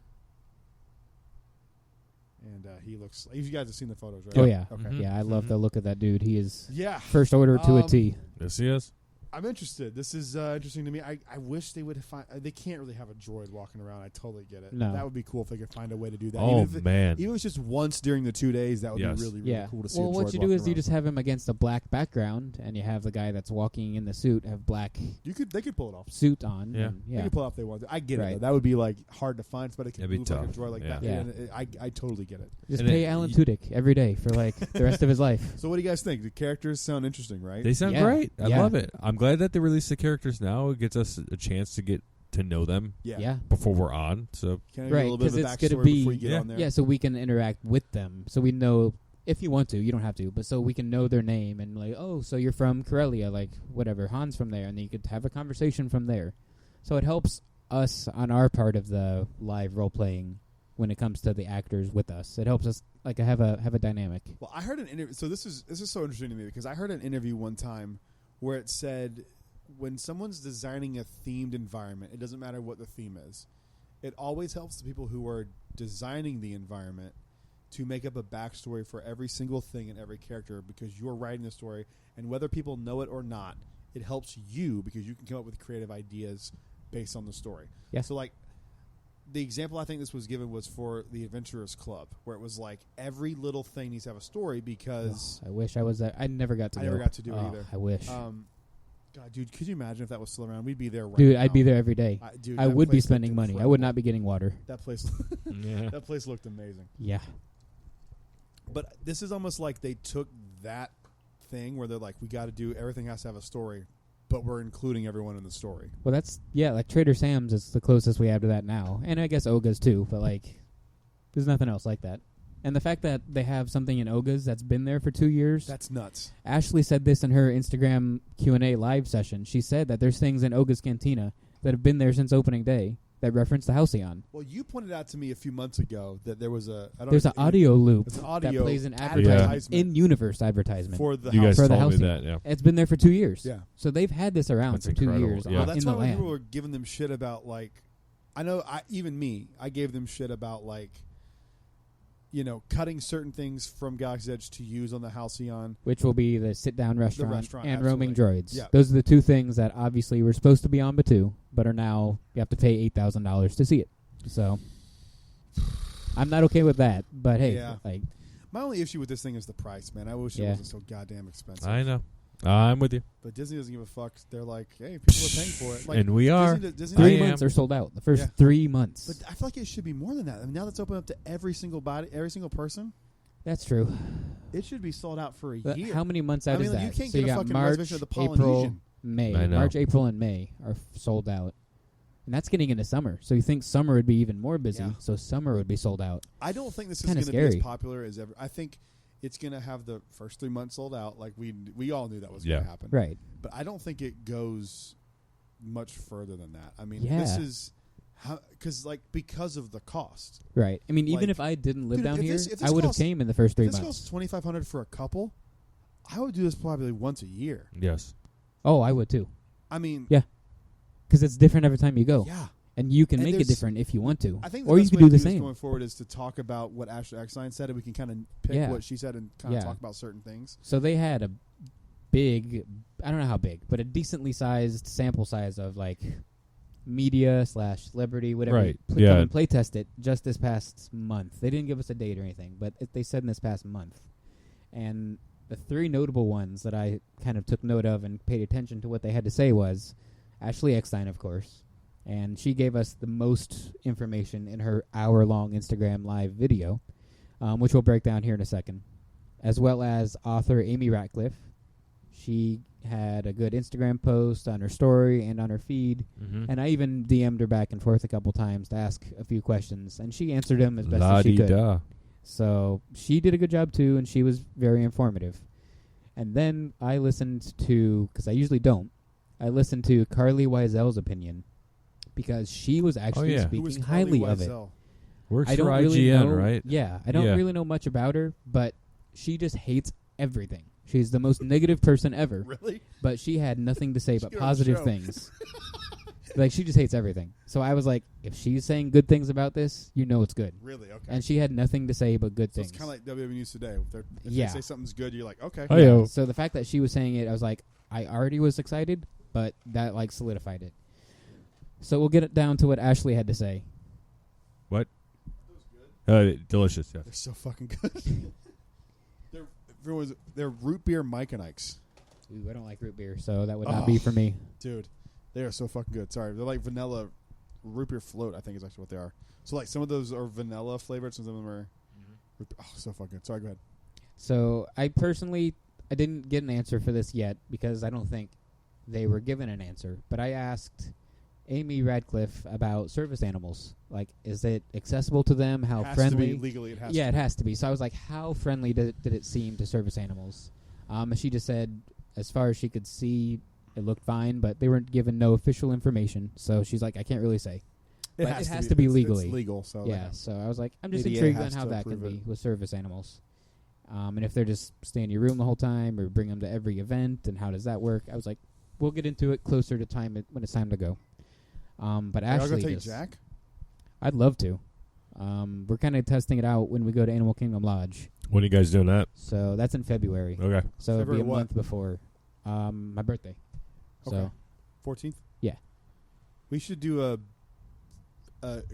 And he looks... You guys have seen the photos, right? Oh, yeah. Okay. Mhm. Yeah, I love Mhm. the look of that dude. He is Yeah. First Order to a T. Yes, he is. I'm interested. This is interesting to me. I wish they would find. They can't really have a droid walking around. I totally get it. No. That would be cool if they could find a way to do that. Oh, Even if it was just once during the 2 days, that would be really, really cool to see. Well, a droid what you do is walking you just have him against a black background, and you have the guy that's walking in the suit have black. They could pull it off. Suit on. Yeah. They could pull it off if they want to. I get it. Right. Though. That would be like hard to find. But it could That'd be move like a tough. droid like that. Yeah. And I totally get it. Just And pay Alan Tudyk every day for like the rest of his life. So what do you guys think? The characters sound interesting, right? They sound Yeah. great. I Yeah. love it. I'm glad that they released the characters now. It gets us a chance to get to know them Yeah. before we're on. So Can I Right, get a little bit of 'cause a it's gonna backstory be- before you get Yeah. on there? Yeah, so we can interact with them, so we know if you want to. You don't have to, but so we can know their name and like, oh, so you're from Corellia, like whatever, Han's from there, and then you could have a conversation from there. So it helps us on our part of the live role playing when it comes to the actors with us. It helps us like have a dynamic. Well, I heard an interview. So this is so interesting to me because I heard an interview one time where it said when someone's designing a themed environment, it doesn't matter what the theme is. It always helps the people who are designing the environment to make up a backstory for every single thing and every character because you're writing the story, and whether people know it or not, it helps you because you can come up with creative ideas based on the story. Yeah. So like the example I think this was given was for the Adventurers Club, where it was like every little thing needs to have a story because I wish I was there. I never got to. I never got to do it Oh, either. I wish. God, dude, could you imagine if that was still around? We'd be there right Dude, now. I'd be there every day. Dude, I that would be place looked spending money. I incredible. would not be getting water. That place, yeah. that place looked amazing. Yeah. But this is almost like they took that thing where they're like, we got to do everything has to have a story, but we're including everyone in the story. Well, that's like Trader Sam's is the closest we have to that now, and I guess Oga's too. But like, there's nothing else like that. And the fact that they have something in Oga's that's been there for 2 years. That's nuts. Ashley said this in her Instagram Q&A live session. She said that there's things in Oga's Cantina that have been there since opening day that reference the Halcyon. Well, you pointed out to me a few months ago that there was There's an audio loop it's an that audio plays an advertisement in-universe advertisement. for the You house. guys For the told me Halcyon. that, yeah. It's been there for 2 years. Yeah. So they've had this around That's for 2 incredible. years Yeah. on- That's in why the when land. people were giving them shit about like, I know even me, I gave them shit about like, cutting certain things from Galaxy's Edge to use on the Halcyon. Which will be the sit-down restaurant, restaurant, and roaming absolutely. droids. Yeah. Those are the two things that obviously were supposed to be on Batuu, but are now, you have to pay $8,000 to see it. So, I'm not okay with that, but hey, Yeah. My only issue with this thing is the price, man. I wish it Yeah. wasn't so goddamn expensive. I know. I'm with you. But Disney doesn't give a fuck. They're like, hey, people are paying for it. Like, And we are. Disney 3 I am. months are sold out. The first Yeah. 3 months. But I feel like it should be more than that. I mean, now that's open up to every single person. That's true. It should be sold out for a But year. how many months out I mean, is like, that? you can't so get you a got fucking March, reservation at the April, Polynesian. May. I know. March, April, and May are sold out. And that's getting into summer. So you think summer would be even more busy. Yeah. So summer would be sold out. I don't think this is Kinda going to be as scary. popular as ever. I think it's going to have the first 3 months sold out. Like we all knew that was going Yeah. to happen. Right. But I don't think it goes much further than that. I mean, Yeah. this is because of the cost. Right. I mean, even Like, if I didn't live dude, down if here, this- if I this would have costs- came in the first 3 This months. costs $2,500 for a couple. I would do this probably once a year. Yes. Oh, I would too. I mean, Yeah. Because it's different every time you go. yeah. And you can And make it there's- different if you want to. I think the or you best can way do to the this same. going forward is to talk about what Ashley Eckstein said, and we can kind of pick Yeah. what she said and kind of Yeah. talk about certain things. So they had a big, I don't know how big, but a decently sized sample size of like media/celebrity, whatever. Right, Come yeah. and play test it just this past month. They didn't give us a date or anything, but they said in this past month. And the 3 notable ones that I kind of took note of and paid attention to what they had to say was Ashley Eckstein, of course. And she gave us the most information in her hour-long Instagram live video, which we'll break down here in a second, as well as author Amy Ratcliffe. She had a good Instagram post on her story and on her feed, Mm-hmm. and I even DM'd her back and forth a couple times to ask a few questions, and she answered them as best as she could. La-di-da. So she did a good job too, and she was very informative. And then I listened to, because I usually don't, I listened to Carly Wiesel's opinion, because she was actually yeah. Who was speaking Carly highly of it. Wiesel? Works I don't for really IGN, know, right? Yeah, I don't Yeah. really know much about her, but she just hates everything. She's the most negative person ever, Really? but she had nothing to say but Get on the positive show. things. Like, she just hates everything. So I was like, if she's saying good things about this, you know it's good. Really? Okay. And she had nothing to say but good So things. it's kind of like WWE News Today. If Yeah. they say something's good, you're like, okay. Oh, yeah. So the fact that she was saying it, I was like, I already was excited, but that like solidified it. So we'll get it down to what Ashley had to say. What? Delicious, yeah. They're so fucking good. They're root beer Mike and Ike's. Ooh, I don't like root beer, so that would not be for me. Dude, they are so fucking good. Sorry, they're like vanilla root beer float, I think is actually what they are. So like some of those are vanilla flavored, some of them are so fucking good. Sorry, go ahead. So I didn't get an answer for this yet because I don't think they were given an answer. But I asked Amy Radcliffe about service animals. Like, is it accessible to them? How it has friendly? To be legally, it has to yeah, be. it has to be. So I was like, how friendly did it seem to service animals? She just said, as far as she could see, it looked fine, but they weren't given no official information. So she's like, I can't really say. It has to be legally. It's legal. So yeah, so I was like, I'm just ADA intrigued on has how to that can approve be it. with service animals. And if they're just stay in your room the whole time or bring them to every event, and how does that work? I was like, we'll get into it closer to time when it's time to go. But Ashley, gonna take Jack? I'd love to. We're kind of testing it out when we go to Animal Kingdom Lodge. When are you guys doing that? So that's in February. Okay. So it'll be a February what? month before my birthday. Okay. So 14th? Yeah. We should do a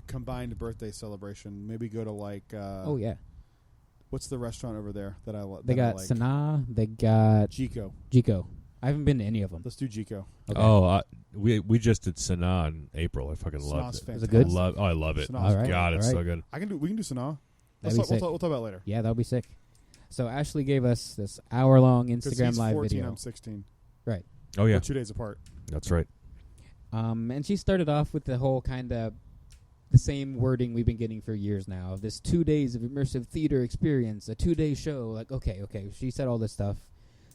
combined birthday celebration. Maybe go to like oh yeah, what's the restaurant over there that I love? they got like? Sanaa. They got Jico. Jico. I haven't been to any of them. Let's do Jico. Okay. Oh, we just did Sanaa in April. I fucking loved it. Sanaa's Is it good? I love it. Sanaa's All right. God, it's All so right. good. We can do Sanaa. That'd be sick. We'll talk about it later. Yeah, that'll be sick. So Ashley gave us this hour-long 'Cause Instagram he's live 14, video. I'm 16. Right. Oh yeah, We're 2 days apart. that's right. And she started off with the whole kind of the same wording we've been getting for years now. This 2 days of immersive theater experience, a 2-day show. Like, okay. She said all this stuff.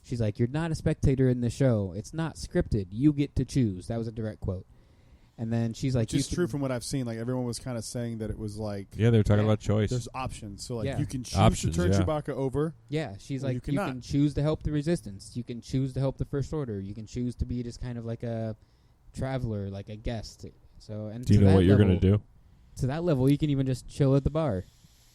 She's like, you're not a spectator in the show. It's not scripted. You get to choose. That was a direct quote. And then she's like, Which is true from what I've seen. Like everyone was kind of saying that it was like Yeah, they were talking about choice. there's options. So like Yeah. you can choose Options, to turn yeah. Chewbacca over. Yeah, she's Or you like, you cannot. can choose to help the Resistance. You can choose to help the First Order. You can choose to be just kind of like a traveler, like a guest. So, and Do you to know that what you're level- gonna do? To that level, you can even just chill at the bar.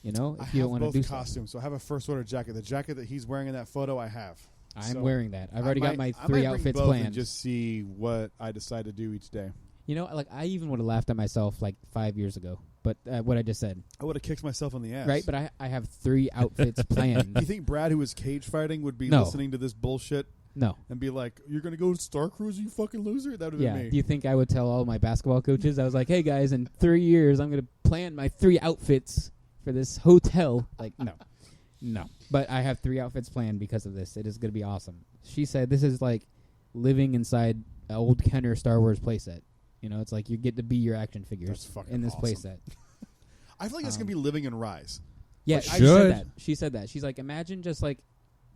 You know, I if you don't have want to both do costumes. So I have a First Order jacket. The jacket that he's wearing in that photo, I have. I'm So wearing that. I've already got my I 3 might bring outfits both planned. and just see what I decide to do each day. You know, like I even would have laughed at myself like 5 years ago. But what I just said, I would have kicked myself in the ass. right? But I have 3 outfits planned. Do you think Brad, who was cage fighting, would be No. listening to this bullshit No. and be like, "You're gonna go to Starcruiser, you fucking loser"? That would have Yeah. been me. Do you think I would tell all my basketball coaches? I was like, hey guys, in 3 years, I'm going to plan my 3 outfits for this hotel. Like, no. No. But I have 3 outfits planned because of this. It is going to be awesome. She said this is like living inside an old Kenner Star Wars playset. You know, it's like you get to be your action figures That's fucking in this awesome. playset. I feel like it's gonna be living in Rise. Yeah, Like, I should. said that. She said that. She's like, imagine just like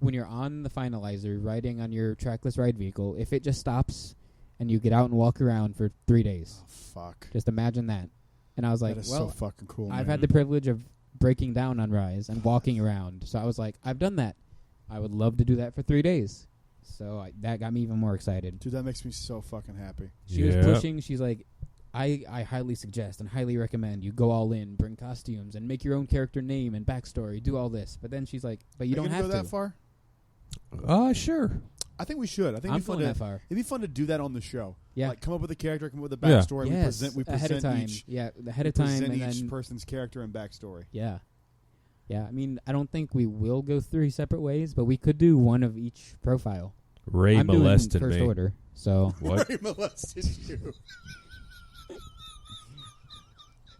when you're on the finalizer riding on your trackless ride vehicle, if it just stops and you get out and walk around for 3 days. Oh, fuck. Just imagine that. And I was like, That is well, so fucking cool. I've man. had the privilege of breaking down on Rise and walking around. So I was like, I've done that. I would love to do that for 3 days. So that got me even more excited. Dude, that makes me so fucking happy. She was pushing. She's like, I highly suggest and highly recommend you go all in, bring costumes, and make your own character name and backstory, do all this. But then she's like, but you Are don't gonna have go to. that far. Sure. I think we should. I think I'm it'd be fun going to, that far. It'd be fun to do that on the show. Yeah. Like come up with a character, come up with a Yeah. backstory. Yes, We ahead of present time. each. Yeah, ahead we of time, present and each then person's character and backstory. yeah. I mean, I don't think we will go 3 separate ways, but we could do one of each profile. Ray I'm doing molested First me. Order, so What? Ray molested you.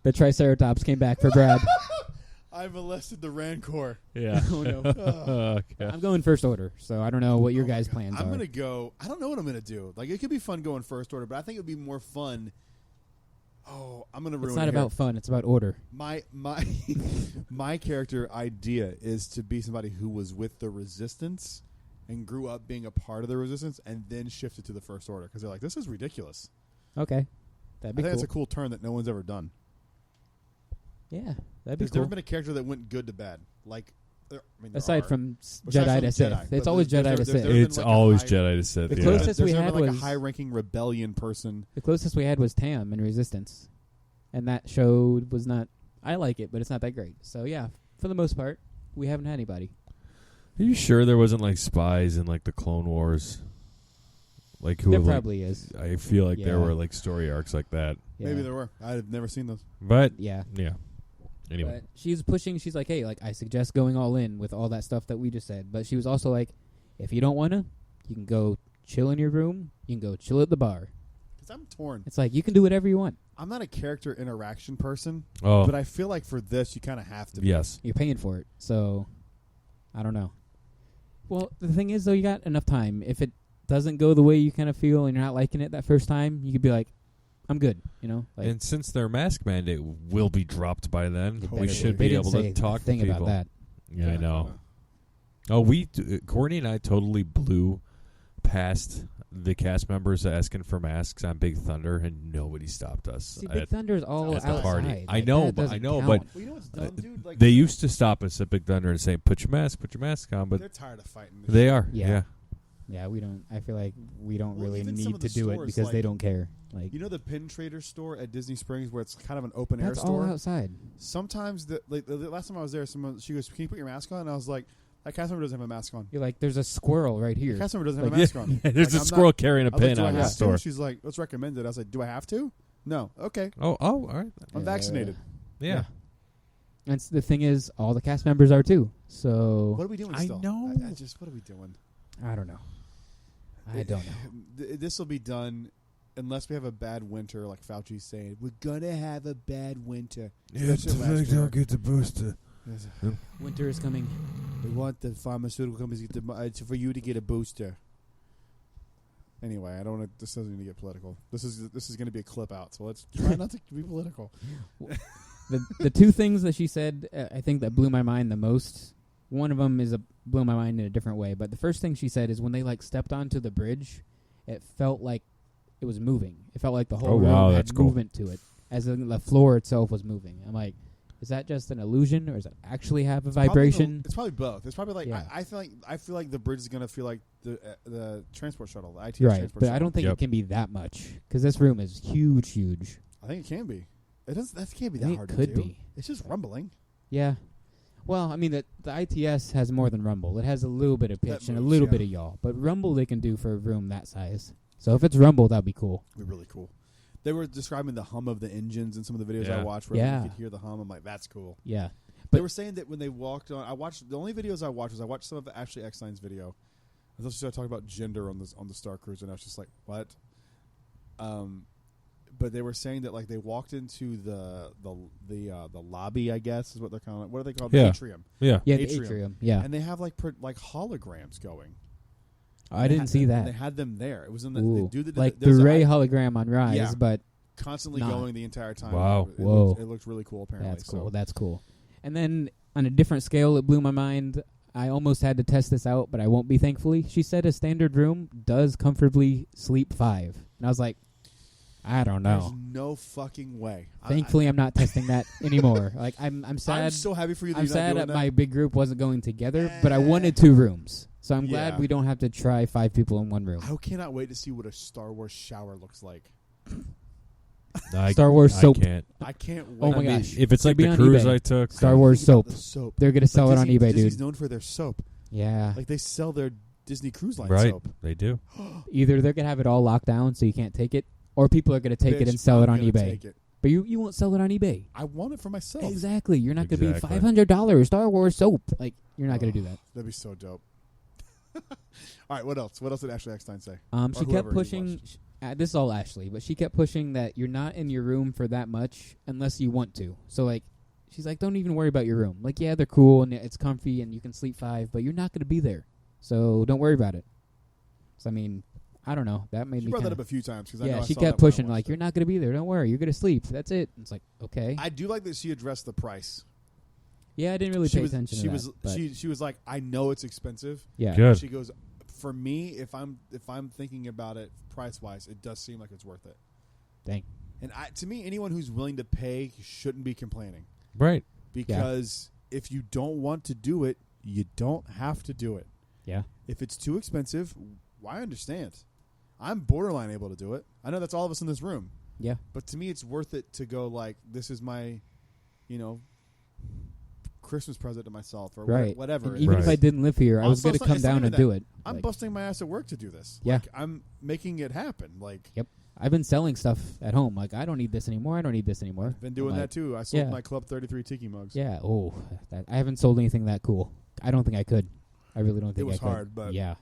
the Triceratops came back for Brad. I molested the Rancor. Yeah. Oh no. Okay. I'm going First Order, so I don't know what your Oh my guys' God. plans I'm are. gonna go. I don't know what I'm gonna do. Like it could be fun going First Order, but I think it would be more fun. Oh, I'm gonna ruin. It's not it here. about fun; it's about order. My my character idea is to be somebody who was with the Resistance and grew up being a part of the Resistance, and then shifted to the First Order because they're like, this is ridiculous. Okay, I that'd be think cool. that's a cool turn that no one's ever done. Yeah, that'd be There's cool. never been a character that went good to bad. Like, there Aside are. from Aside Jedi from to Sith, Jedi, it's but always there's Jedi to never Sith. been It's like a always high- Jedi to Sith. The Yeah. closest There's we never had been like was- a high-ranking rebellion person. The closest we had was Tam in Resistance, and that show was not. I like it, but it's not that great. So yeah, for the most part, we haven't had anybody. Are you sure there wasn't like spies in like the Clone Wars? Like who? There like, probably is. I feel like there Yeah. were like story arcs like that. Yeah. Maybe there were. I've never seen those. But Yeah. Anyway, But she's pushing. She's like, hey, like I suggest going all in with all that stuff that we just said. But she was also like, if you don't want to, you can go chill in your room. You can go chill at the bar. Because I'm torn. It's like you can do whatever you want. I'm not a character interaction person, oh but I feel like for this, you kind of have to be. yes, You're paying for it, so I don't know. Well, the thing is, though, you got enough time. If it doesn't go the way you kind of feel and you're not liking it that first time, you could be like, I'm good, you know? Like, and since their mask mandate will be dropped by then, Totally. we should they be didn't able say to talk a thing to people. about that. Yeah, I know. Oh, Courtney and I totally blew past the cast members asking for masks on Big Thunder, and nobody stopped us. See, Big Thunder's all at the outside. party. Like, I know, that but doesn't count. Well, you know what's dumb, dude? Like, They used to stop us at Big Thunder and say, put your mask on, but they're tired of fighting. This they shit. are. Yeah. Yeah. Yeah, we don't. I feel like we don't Well, really even some need of to the do it stores, because they like- don't care. Like, You know the Pin Trader store at Disney Springs where it's kind of an open air that's store? all outside. Sometimes, the last time I was there, she goes, can you put your mask on? And I was like, that cast member doesn't have a mask on. You're like, there's a squirrel right The here. cast member doesn't have Like, a mask on. There's Like, a I'm squirrel not- carrying a I was like, pin do I on the have to? store. She's like, let's recommend it. I was like, do I have to? No. Okay. Oh, all right. I'm vaccinated. Yeah. And the thing is, all the cast members are too. So What are we doing I still? know. I just, what are we doing? I don't know. I don't know. This will be done unless we have a bad winter, like Fauci's saying. We're going to have a bad winter. Especially last year. get the booster. Yes. Winter is coming. We want the pharmaceutical companies to get for you to get a booster. Anyway, I don't want to. This doesn't need to get political. This is going to be a clip out, so let's try not to be political. The two things that she said, I think that blew my mind the most. One of them blew my mind in a different way. But the first thing she said is when they like stepped onto the bridge, it felt like it was moving. It felt like the whole room that's had cool. movement to it, as in the floor itself was moving. I'm like, is that just an illusion, or does it actually have a vibration? It's probably both. It's probably like Yeah. I feel like the bridge is going to feel like the transport shuttle, the ITS Right, transport but shuttle. I don't think Yep. it can be that much because this room is huge. I think it can be. It does. That can't be I that think hard it could to do. be. It's just rumbling. Yeah. Well, I mean, the ITS has more than rumble. It has a little bit of That pitch and a moves, little yeah. bit of yaw. But rumble they can do for a room that size. So if it's rumble, that'd be cool. It'd be really cool. They were describing the hum of the engines in some of the videos Yeah. I watched where Yeah. you could hear the hum. I'm like, that's cool. Yeah. They But- were saying that when they walked on, the only videos I watched some of Ashley Eckstein's video. I thought she started talking about gender on the Starcruiser, and I was just like, what? But they were saying that like they walked into the lobby, I guess is what they're calling it. What are they called? Yeah. The atrium. Yeah. Yeah, the Atrium. atrium. Yeah. And they have like holograms going. I didn't see And that. they had them there. It was in the Ooh. dude that did Like there's the a- Ray hologram on Rise, Yeah. but constantly Not. going the entire time. Wow. It Whoa. looked really cool. Apparently, that's cool. So. That's cool. And then on a different scale, it blew my mind. I almost had to test this out, but I won't be, thankfully. She said a standard room does comfortably sleep 5. And I was like, I don't There's know. no fucking way. Thankfully, I'm not testing that anymore. Like I'm sad. I'm so happy for you. That I'm you're not sad doing that that. my big group wasn't going together, but I wanted 2 rooms. So I'm glad Yeah. we don't have to try 5 people in one room. I cannot wait to see what a Star Wars shower looks like. Star Wars soap. I can't. I can't wait. Oh my I mean, gosh. if it's It'll like be the on cruise eBay. I took, Star Wars Think about soap. the soap. They're gonna sell it on eBay, Disney's dude. known for their soap. Yeah. Like they sell their Disney Cruise Line right? soap. They do. Either they're gonna have it all locked down so you can't take it, or people are gonna take it Bitch, and sell it I'm on gonna eBay. take it. But you won't sell it on eBay. I want it for myself. Exactly. You're not gonna Exactly. be $500 Star Wars soap. Like you're not gonna do that. That'd be so dope. All right, what else? What else did Ashley Eckstein say? She Or kept whoever he pushing. was. This is all Ashley, but she kept pushing that you're not in your room for that much unless you want to. So like, she's like, don't even worry about your room. Like, yeah, they're cool and it's comfy and you can sleep 5, but you're not gonna be there. So don't worry about it. So I mean, I don't know. That made She me brought that kinda, up a few times because I know yeah. I She saw kept that when I pushing watched like it. you're not gonna be there. Don't worry. You're gonna sleep. That's it. It's like okay. I do like that she addressed the price. Yeah, I didn't really She pay was attention she to was that. but she was like, I know it's expensive. yeah. Good. She goes, for me, if I'm thinking about it price wise, it does seem like it's worth it. Dang. And to me, anyone who's willing to pay shouldn't be complaining Right. because if you don't want to do it, you don't have to do it. Yeah. If it's too expensive, I understand. I'm borderline able to do it. I know that's all of us in this room. Yeah. But to me, it's worth it to go like, this is my, Christmas present to myself or Right. whatever. And even if I didn't live here, I was Also, going to it's come not down even and that. do it. I'm Like, busting my ass at work to do this. Yeah. Like, I'm making it happen. Like, Yep. I've been selling stuff at home. Like, I don't need this anymore. I don't need this anymore. I've been doing I'm that too. I sold yeah. my Club 33 tiki mugs. Yeah. Oh, I haven't sold anything that cool. I don't think I could. I really don't think It was I could. hard, but Yeah.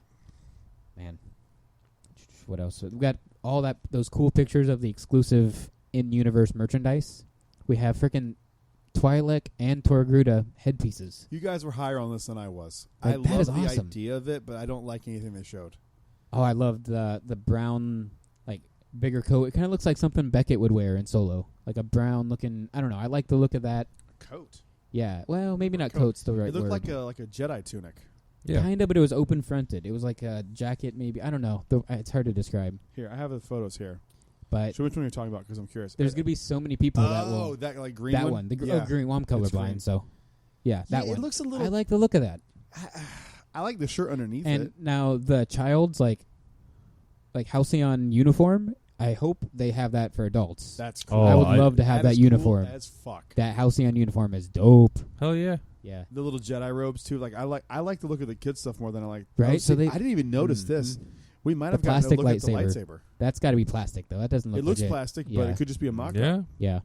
Man. What else? We've got all those cool pictures of the exclusive in-universe merchandise. We have freaking Twi'lek and Torgruda headpieces. You guys were higher on this than I was. Like, I that love is the awesome. idea of it, but I don't like anything they showed. Oh, I loved the brown, like, bigger coat. It kind of looks like something Beckett would wear in Solo. Like a brown looking, I don't know. I like the look of that. A coat. Yeah. Well, maybe not coat's the right It looked word. like a Jedi tunic. Yeah. Kind of, but it was open fronted. It was like a jacket, maybe. I don't know. It's hard to describe. Here, I have the photos here. But Show which one you're talking about because I'm curious. there's going to be so many people that will. Oh, that like green That one? one. The Yeah. green one. I'm It's green. colorblind, so. Yeah, that Yeah, one. It looks a little. I like the look of that. I like the shirt underneath And it. now the child's like Halcyon uniform. I hope they have that for adults. That's Oh, cool. I would love to have that is uniform. Cool as fuck. That Halcyon uniform is dope. Hell yeah. Yeah. The little Jedi robes too. Like I like the look of the kids stuff more than I like. Right, Oh, so see, they- I didn't even notice this. We might have The gotten a plastic look at the lightsaber. lightsaber. That's got to be plastic though. That doesn't look It looks legit. plastic, but Yeah. it could just be a mock-up. Yeah. Yeah.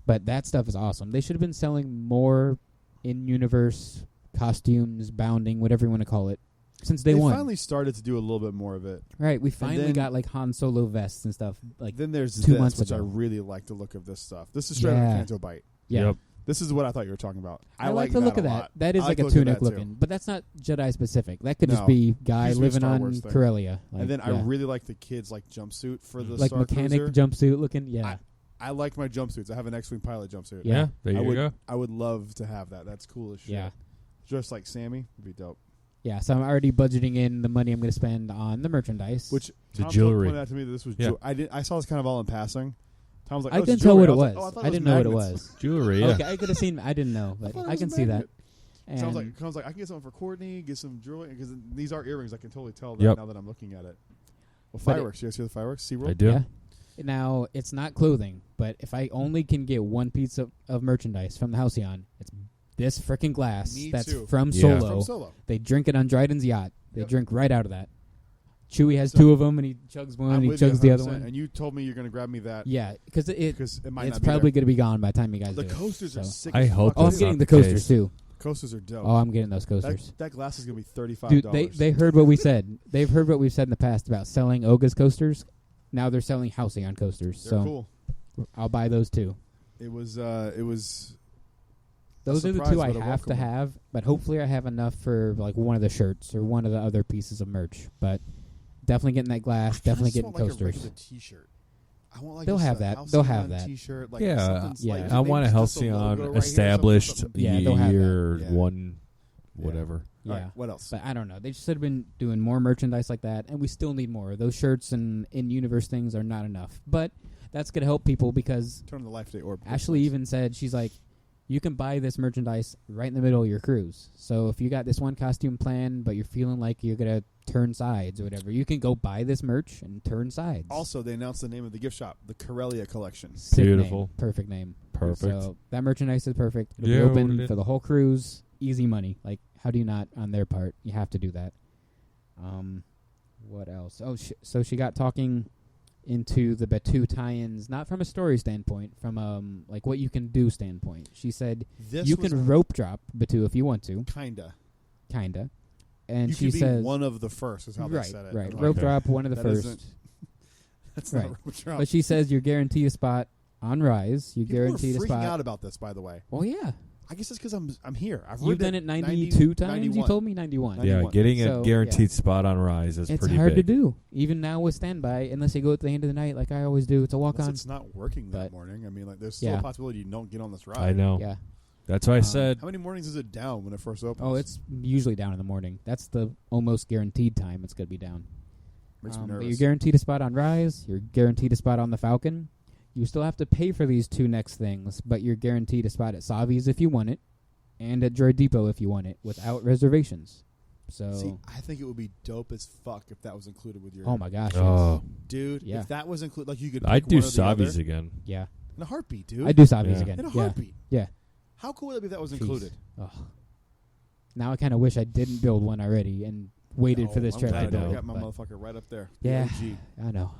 But that stuff is awesome. They should have been selling more in-universe costumes, bounding, whatever you want to call it, since day They one. finally started to do a little bit more of it. Right, we finally then- got like Han Solo vests and stuff. Like, Then there's 2 this, months which I ago. really like the look of this stuff. This is straight out Yeah. of Canto Bite. yeah. Yep. This is what I thought you were talking about. I like the look of a that. lot. That is I like the a look of tunic that, too. looking, but that's not Jedi specific. That could just No. be guy Used to be a living Star on Wars thing. Corellia. Like, And then yeah. I really like the kids like jumpsuit for the like mechanic Starcruiser. jumpsuit looking. Yeah, I like my jumpsuits. I have an X-wing pilot jumpsuit. Yeah. Yeah. There I you would go. I would love to have that. That's cool as shit. yeah, Just like Sammy would be dope. yeah. So I'm already budgeting in the money I'm going to spend on the merchandise. Which The Tom jewelry. pointed out to me that this was. Yeah. I saw this kind of all in passing. Tom was like, I oh, it's couldn't tell what jewelry. it I was. like, oh, I didn't know what it magnets. was. Jewelry, yeah. Okay, I could have seen. I didn't know, but thought it I was can a see that. magnet. And Sounds like I can get something for Courtney, get some jewelry because these are earrings. I can totally tell that Yep. now that I'm looking at it. Well, But fireworks. You guys see the fireworks? SeaWorld? I do. yeah. Now it's not clothing, but if I only can get one piece of merchandise from the Halcyon, it's this freaking glass Me that's too. from Yeah. Solo. From Solo. They drink it on Dryden's yacht. They Yep. drink right out of that. Chewie has So- 2 of them, and he chugs one, I'm and he with you chugs the other 100%, one. And you told me you're going to grab me that. Yeah, because Because it might it's not be probably there. going to be gone by the time you guys The do it. coasters are So. sick. I as hope fuck. Oh, I'm that's getting not the the coasters case. too. Coasters are dope. Oh, I'm getting those coasters. That glass is going to be $35. Dude, they heard what we said. They've heard what we've said in the past about selling Oga's coasters. Now they're selling Halcyon coasters. They're so cool. I'll buy those too. It was Those are the surprise, 2 I but a have to welcome one. have, but hopefully I have enough for like one of the shirts or one of the other pieces of merch. But definitely getting that glass, definitely getting want, like, a coasters. regular T-shirt. I want like They'll just have a that. Halcyon They'll have that. T-shirt. Like Yeah, something yeah. slight, I maybe want a just logo Halcyon right here or established something. Yeah, they'll have year that. Yeah. one, whatever. Yeah. All right, what else? But I don't know. They should have been doing more merchandise like that, and we still need more. Those shirts and in-universe things are not enough. But that's going to help people because Turn the life day orb. Ashley even said, she's like, you can buy this merchandise right in the middle of your cruise. So if you got this one costume plan, but you're feeling like you're going to turn sides or whatever, you can go buy this merch and turn sides. Also, they announced the name of the gift shop, the Corellia Collection. Sick Beautiful. name. Perfect name. Perfect. So that merchandise is perfect. It'll Yeah, be open ordered it. for the whole cruise. Easy money. Like, how do you not on their part? You have to do that. What else? Oh, so she got talking into the Batu tie-ins, not from a story standpoint, from like what you can do standpoint. She said This you was can rope drop Batu if you want to, kinda. and You she could be says one of the first. Is how they right, said it. right, I'm rope like, drop one of the that first. isn't- That's Right. not rope drop. But she says you're guaranteed a spot on Rise. You People are guaranteed a freaking spot. out about this, by the way. Well, yeah, I guess it's because I'm here. I've you've ridden done it 92 times. 91. You told me 91. Yeah, 91. getting So, a guaranteed spot on Rise is It's pretty hard big. to do, even now with standby, unless you go at the end of the night like I always do. It's a walk Unless on. it's not working that But- morning. I mean, like, there's still Yeah. a possibility you don't get on this ride. I know. Yeah. That's why I said How many mornings is it down when it first opens? Oh, it's usually down in the morning. That's the almost guaranteed time it's going to be down. makes me But nervous. you're guaranteed a spot on Rise. You're guaranteed a spot on the Falcon. You still have to pay for these 2 next things, but you're guaranteed a spot at Savi's if you want it, and at Droid Depot if you want it, without reservations. So, See, I think it would be dope as fuck if that was included with your. oh my gosh, Oh, dude! Yeah. If that was included, like you could. I'd pick do one or the other Savi's again. yeah, in a heartbeat, dude. I do Savi's Yeah. again. In a Yeah, heartbeat. yeah. How cool would it be if that was Jeez. included? Oh. Now I kind of wish I didn't build one already and waited for this I'm trip glad to I build. got my but motherfucker right up there. The yeah, OG. I know.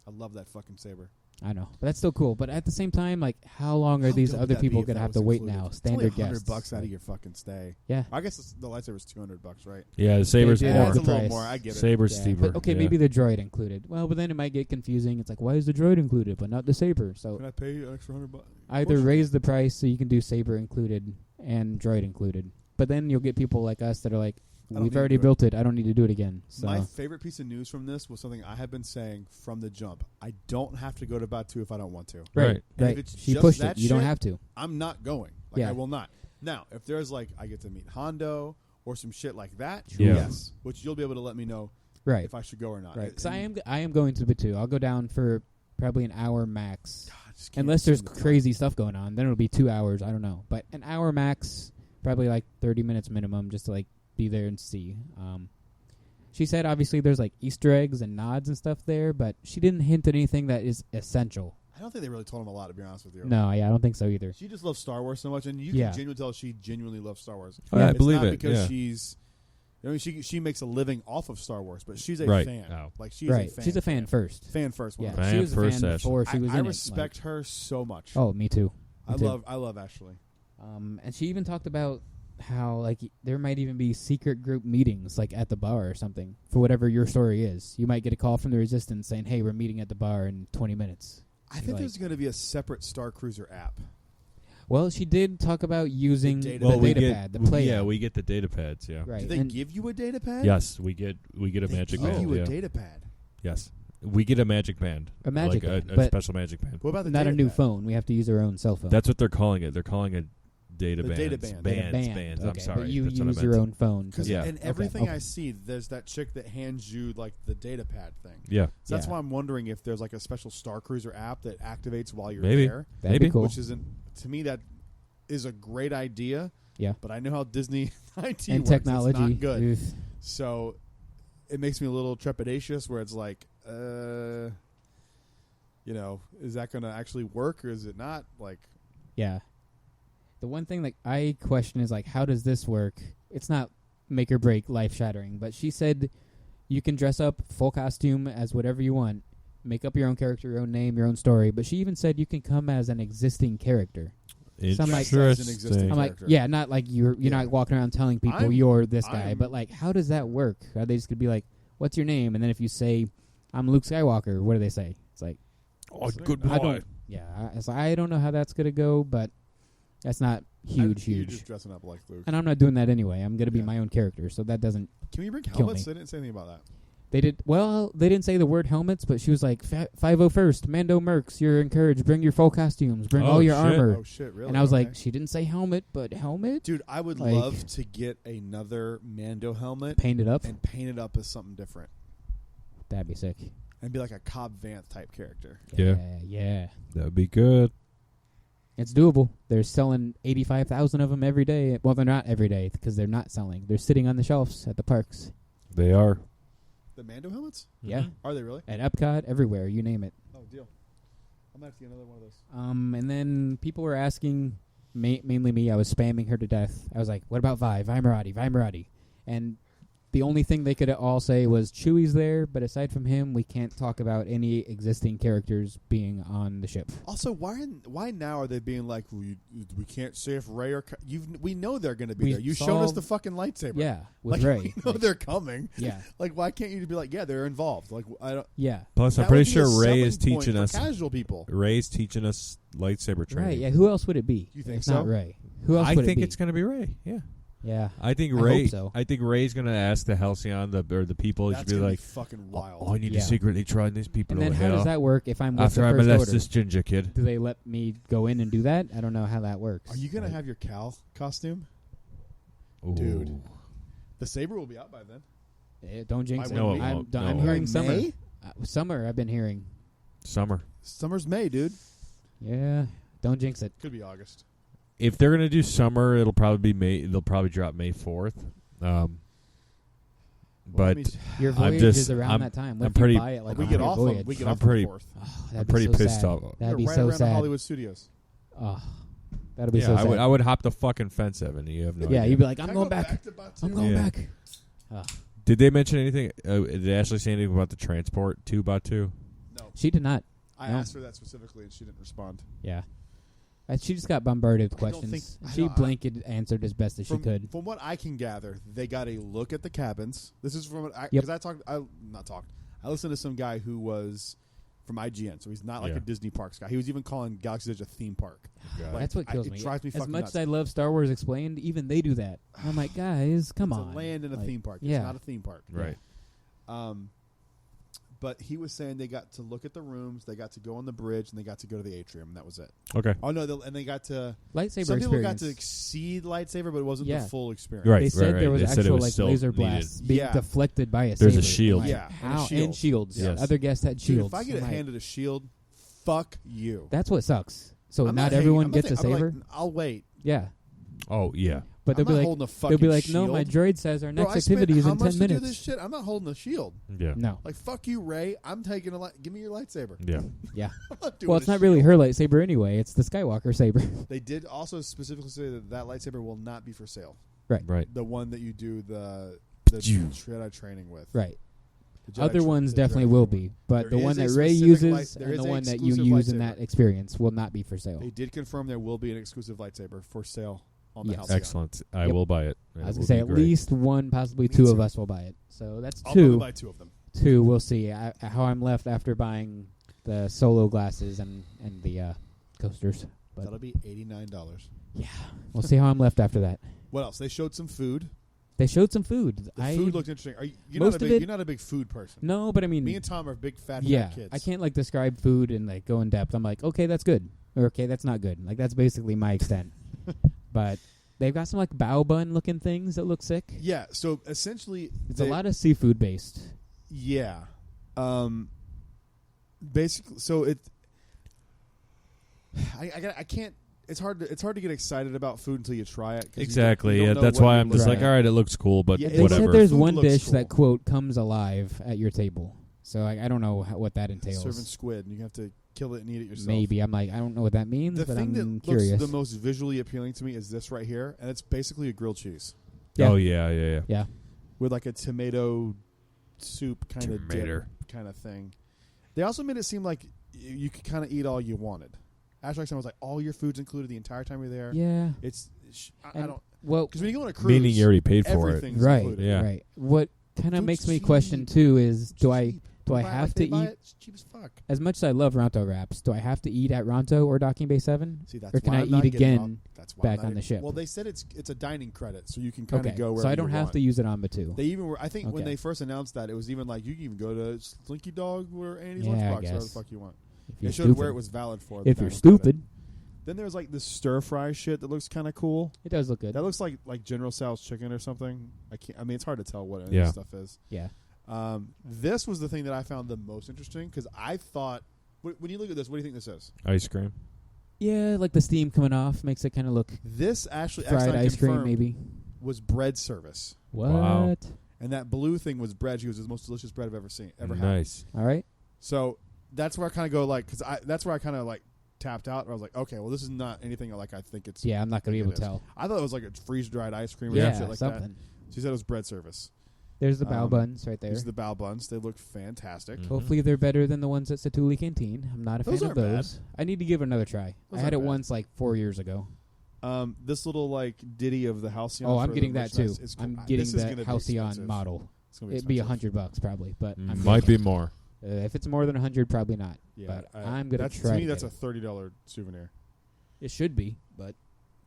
I love that fucking saber. I know. But that's still cool. But at the same time, like, how long are How these dope would other that be people if going to that have was to wait included? now? It's Standard only guests. $100 out of your fucking stay. Yeah. I guess the lightsaber's $200, right? Yeah, the Saber's did Yeah, have more. it's the a little price. more. I get it. Saber's Yeah, steeper. but okay, yeah. maybe the droid included. Well, but then it might get confusing. It's like, why is the droid included but not the saber? So Can I pay you an extra $100? either raise the price so you can do saber included and droid included. But then you'll get people like us that are like, don't we've need already to do it. built it. I don't need to do it again. So My favorite piece of news from this was something I have been saying from the jump. I don't have to go to Batu if I don't want to. Right. And right. if it's She just pushed that it. You don't shit, have to. I'm not going. Like, Yeah. I will not. Now, if there's like, I get to meet Hondo or some shit like that, Yeah. yes. Which you'll be able to let me know Right. if I should go or not. Right. Because And- I am going to Batu. I'll go down for probably an hour max. God, I just can't Unless there's seem to crazy stuff going on. Then it'll be 2 hours. I don't know. But an hour max, probably like 30 minutes minimum just to like be there and see. She said obviously there's like Easter eggs and nods and stuff there, but she didn't hint at anything that is essential. I don't think they really told him a lot, to be honest with you. No, yeah, I don't think so either. She just loves Star Wars so much, and you Yeah. can genuinely tell she genuinely loves Star Wars. Oh, yeah, I It's believe not it. because Yeah. she's. I mean, she makes a living off of Star Wars, but she's a Right. fan. Oh. Like she's Right. a fan. She's a fan first. Fan first. Yeah, 100%. Fan she was a first, fan Ashley. before she was I in respect her so much. it. Like, oh, me too. Me too. I love Ashley. And she even talked about how like there might even be secret group meetings like at the bar or something for whatever your story is. You might get a call from the Resistance saying, "Hey, we're meeting at the bar in 20 minutes." I think there's going to be a separate Starcruiser app. Well, she did talk about using the data Well, we data get pad, the play. yeah, app. we get the data pads. Yeah. Right. Do they and give you a data pad? Yes, we get a They magic give band. you Yeah. a data pad. Yes, we get a magic band. A magic like band, a but special magic band. What about the not a data new pad? phone. We have to use our own cell phone. That's what they're calling it. They're calling it data The bands. data band. Bands. I'm Okay, sorry. but you That's what I use meant. your own phone. Because Yeah. in Okay, everything okay. I see, there's that chick that hands you like the data pad thing. Yeah. So that's Yeah. why I'm wondering if there's like a special Starcruiser app that activates while you're Maybe. there. That'd Maybe. be cool. Which isn't, to me, that is a great idea. Yeah. But I know how Disney IT And works. technology. It's not good. Oof. So it makes me a little trepidatious where it's like, is that going to actually work or is it not? Like, Yeah. The one thing that I question is like, how does this work? It's not make or break, life shattering, but she said you can dress up full costume as whatever you want, make up your own character, your own name, your own story. But she even said you can come as an existing character. So I'm like- Dressed as an existing I'm like, character. yeah, not like you're Yeah. not walking around telling people I'm- you're this guy, I'm- but like, how does that work? Are they just gonna be like, what's your name? And then if you say, I'm Luke Skywalker, what do they say? It's like, Oh, good I don't. Yeah, I don't know how that's gonna go, but that's not You're huge. just dressing up like Luke. And I'm not doing that anyway. I'm gonna be Yeah. my own character, so that doesn't. Can we bring Kill helmets? me. They didn't say anything about that. They did well. They didn't say the word helmets, but she was like, 501st, Mando Mercs, you're encouraged. Bring your full costumes. Bring Oh, all your shit. armor. Oh, shit, really? And I was Okay. like, she didn't say helmet, but helmet Dude, I would like- love to get another Mando helmet painted up. and paint it up as something different. That'd be sick. And be like a Cobb Vanth type character. Yeah. That would be good. It's doable. They're selling 85,000 of them every day. Well, they're not every day because they're not selling. They're sitting on the shelves at the parks. They are. The Mando helmets? Yeah. Are they really? At Epcot, everywhere, you name it. Oh, deal. I'm going to have to get another one of those. And then people were asking, mainly me, I was spamming her to death. I was like, what about Vi? Vi Marati. And the only thing they could all say was Chewie's there, but aside from him, we can't talk about any existing characters being on the ship. Also, why now are they being like, we can't say if Rey or... we know they're going to be We there. You showed us saw- the fucking lightsaber. Yeah, with Like, Rey. we know they're coming. Yeah, Like, why can't you be like, yeah, they're involved? Like, I don't... yeah. Plus, I'm that pretty would be a sure Ray is selling point teaching for us. casual people. Ray's teaching us lightsaber training. Right, yeah. Who else would it be? You think It's so? not Rey. Who else I would think it be? it's going to be Ray. Yeah. Yeah. I think I Ray. hope so. I think Ray's going to ask the Halcyon, the people. He That's should be gonna like, fucking "Oh, wild. I need Yeah. to secretly try these people And then to how hell does that work if I'm with after the I First molest Order? this ginger kid." Do they let me go in and do that? I don't know how that works. Are you going to have your Cal costume? Ooh. Dude. The saber will be out by then. Don't jinx By it. when No, it I'm, won't. I'm No. hearing By summer. May? Summer, I've been hearing. Summer. Summer's May, dude. Yeah, don't jinx it. Could be August. If they're going to do summer, it'll probably be May. They'll probably drop May 4th. Well, I But mean, Your I'm voyage just- is around I'm- that time. What I'm if pretty- you buy it like we on get your off voyage? on we get I'm off pretty- on the 4th. Oh, that'd I'm be pretty so pissed sad. off. That'd be right so around sad. the Hollywood Studios. Oh, That'll be so sad. I would hop the fucking fence, Evan. You have no idea. You'd be like, I'm Can I going go back. to Batu? I'm going Yeah. back. Ugh. Did they mention anything? Did Ashley say anything about the transport to Batu? No. She did not. I No. asked her that specifically, and she didn't respond. Yeah. She just got bombarded with I don't questions. think- I She don't- blanket answered as best as she could. From what I can gather, they got a look at the cabins. This is from what I Yep. because I listened to some guy who was from IGN, so he's not like Yeah. a Disney Parks guy. He was even calling Galaxy's Edge a theme park. God. That's what kills it me. drives me As fucking much nuts. as I love Star Wars Explained, even they do that. I'm like, guys, come It's on. a land in a Like, theme park. yeah. It's not a theme park. Right. But he was saying they got to look at the rooms, they got to go on the bridge, and they got to go to the atrium, and that was it. Okay. Oh no, and they got to. Lightsaber Some people got experience. to exceed lightsaber, but it wasn't Yeah. the full experience. Right. They said there was They said it actual was like still laser needed. blasts being Yeah. deflected by a There's a saber. shield. Like, Yeah, and a how? shield. And shields. Yes. Other guests had Dude, shields. if I get I'm like, handed a shield, fuck you. that's what sucks. So I'm not hanging- everyone I'm gets a not saying- I'm saber. like, I'll wait. Yeah, Oh yeah. but I'm they'll be not like, holding a fucking they'll be like, shield. no, my droid says our Bro, next I spent activity is how in much 10 to do minutes. this shit? I'm not holding a shield. Yeah. No. Like fuck you, Ray. I'm taking give me your lightsaber. Yeah. Yeah. I'm not doing Well, it's a not really shield. her lightsaber anyway. It's the Skywalker saber. They did also specifically say that lightsaber will not be for sale. Right. The one that you do the Phew. Jedi training with. Right. The Jedi Other ones the definitely Jedi will training be, but There the one is a that Ray specific uses there and is the a one that you exclusive use in lightsaber. that experience will not be for sale. They did confirm there will be an exclusive lightsaber for sale on the Yes. Halcyon. Excellent. I Yep. will buy it. I It was will going to say be at great. least one, possibly Me two of too. us will buy it. So that's I'll probably two. buy two of them. Two, we'll see how I'm left after buying the solo glasses and the coasters. But That'll be $89. yeah, we'll see how I'm left after that. What else? They showed some food. They showed some food. The food looked interesting. You're most not of a big, it- you're not a big food person. No, but I mean, Me and Tom are big fat kids. I can't like describe food and like go in depth. I'm like, okay, that's good, or okay, that's not good. Like that's basically my extent. But they've got some like bao bun looking things that look sick. Yeah. So essentially, It's a lot of seafood based. Yeah. Basically, so it. I can't. It's hard to get excited about food until you try it. 'cause Exactly. you Yeah. don't know That's what why you're I'm just looking like, at. all right, it looks cool, but Yeah, They whatever. said there's Food one looks dish cool. that quote comes alive at your table. So I don't know what that entails. Serving squid, and you have to kill it and eat it yourself. Maybe I'm like I don't know what that means, The but thing I'm that curious. looks the most visually appealing to me is this right here, and it's basically a grilled cheese Yeah. Oh yeah. yeah, with like a tomato soup kind of Tomato. kind of thing. They also made it seem like you could kind of eat all you wanted. Ashley was like, all your food's included the entire time you're there. yeah. I And- don't Well, because when you go on a cruise, Meaning you already paid for it. everything's right, included. Yeah. right. What kind of Food's makes me cheap. question too is It's do I cheap. do I Buy it have like to they buy eat it, it's cheap as fuck. as much as I love Ronto wraps? Do I have to eat at Ronto or Docking Bay 7? See, that's Or can why I I'm not eat getting again on- that's why back I'm not on the even- ship? Well, they said it's a dining credit, so you can kind of Okay, go wherever so I don't you have want. to use it on Batu. They even were. I think when Okay. they first announced that, it was even like you can even go to Slinky Dog or Andy's Yeah, I Lunchbox, wherever the guess. fuck you want. If They you're showed stupid. where it was valid for. If the you're dining credit. stupid, Then there's like this stir fry shit that looks kind of cool. it does look good. That looks like General Tso's chicken or something. I mean, it's hard to tell what any Yeah. of this stuff is. Yeah. This was the thing that I found the most interesting because I thought when you look at this, what do you think this is? Ice cream. Yeah, like the steam coming off makes it kind of look This actually fried Einstein ice cream, confirmed maybe. was bread service, What? Wow. and that blue thing was bread. She goes, "It's the most delicious bread I've ever seen, ever had." Nice. All right. So that's where I kind of go like, because that's where I kind of like tapped out. I was like, okay, well, this is not anything like I think it's. Yeah, I'm not going to be able it to is. tell. I thought it was like a freeze dried ice cream or Yeah, some shit like something. that. She said it was bread service. There's the bao buns right there. These are the bao buns. They look fantastic. Mhm. Hopefully they're better than the ones at Satuli Canteen. I'm not a Those fan of aren't those. I need to give it another try. Those I had it aren't bad. once like 4 years ago. This little like ditty of the Halcyon. Oh, for I'm the getting that too. merchandise is cool. I'm This getting is that gonna be Halcyon expensive. model. It's gonna be It'd be expensive. $100 probably, but I'm Might getting be more. it. If it's more than 100, probably not. Yeah, but I'm gonna that's, try. To me, to that's get a $30 souvenir. it. It should be, but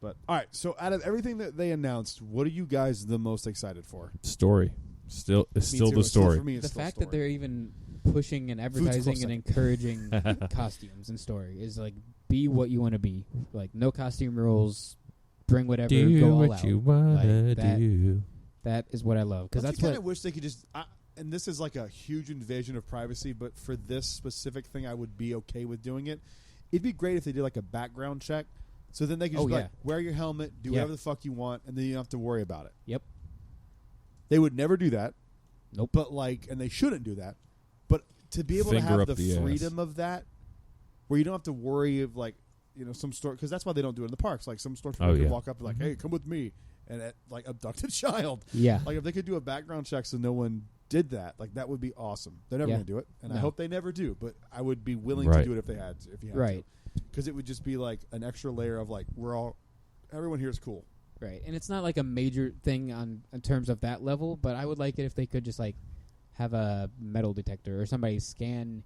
But all right, so out of everything that they announced, what are you guys the most excited for? Story. It's still Me the too. story. For me, it's the still fact story. that they're even pushing and advertising and encouraging costumes and story is like be what you want to be. Like no costume rules. Bring whatever. Do go all what out. you wanna Like, that- do. That is what I love because Don't that's you kind what. of wish they could just. And this is like a huge invasion of privacy, but for this specific thing, I would be okay with doing it. It'd be great if they did like a background check, so then they could just be yeah. like, wear your helmet, do Yeah. whatever the fuck you want, and then you don't have to worry about it. Yep. They would never do that. Nope. But like, and they shouldn't do that. But to be able Finger to have up the the ass. freedom of that, where you don't have to worry of like, some store, because that's why they don't do it in the parks. Like some stormtrooper Oh, can yeah. walk up and like, hey, come with me, and like abduct a child. Yeah. Like if they could do a background check so no one did that, like that would be awesome. They're never Yeah. going to do it, and I No. hope they never do. But I would be willing Right. to do it if they had to. If you had Right. to, because it would just be like an extra layer of like everyone here is cool. Right, and it's not like a major thing in terms of that level, but I would like it if they could just like have a metal detector or somebody scan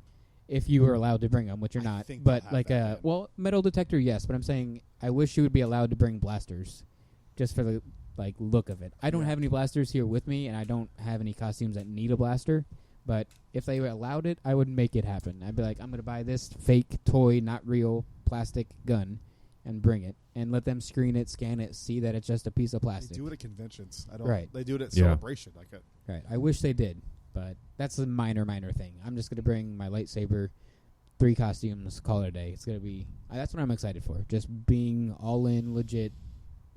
if you were allowed to bring them, which you're I not. think But they'll have like that, man. metal detector, yes. But I'm saying I wish you would be allowed to bring blasters, just for the like look of it. I don't Yeah. have any blasters here with me, and I don't have any costumes that need a blaster. But if they allowed it, I would make it happen. I'd be like, I'm going to buy this fake toy, not real plastic gun, and bring it, and let them screen it, scan it, see that it's just a piece of plastic. They do it at conventions. Right. They do it at Yeah. Celebration. Like Right. I wish they did, but that's a minor thing. I'm just going to bring my lightsaber, 3 costumes, call it a day. It's going to be... that's what I'm excited for. Just being all in, legit.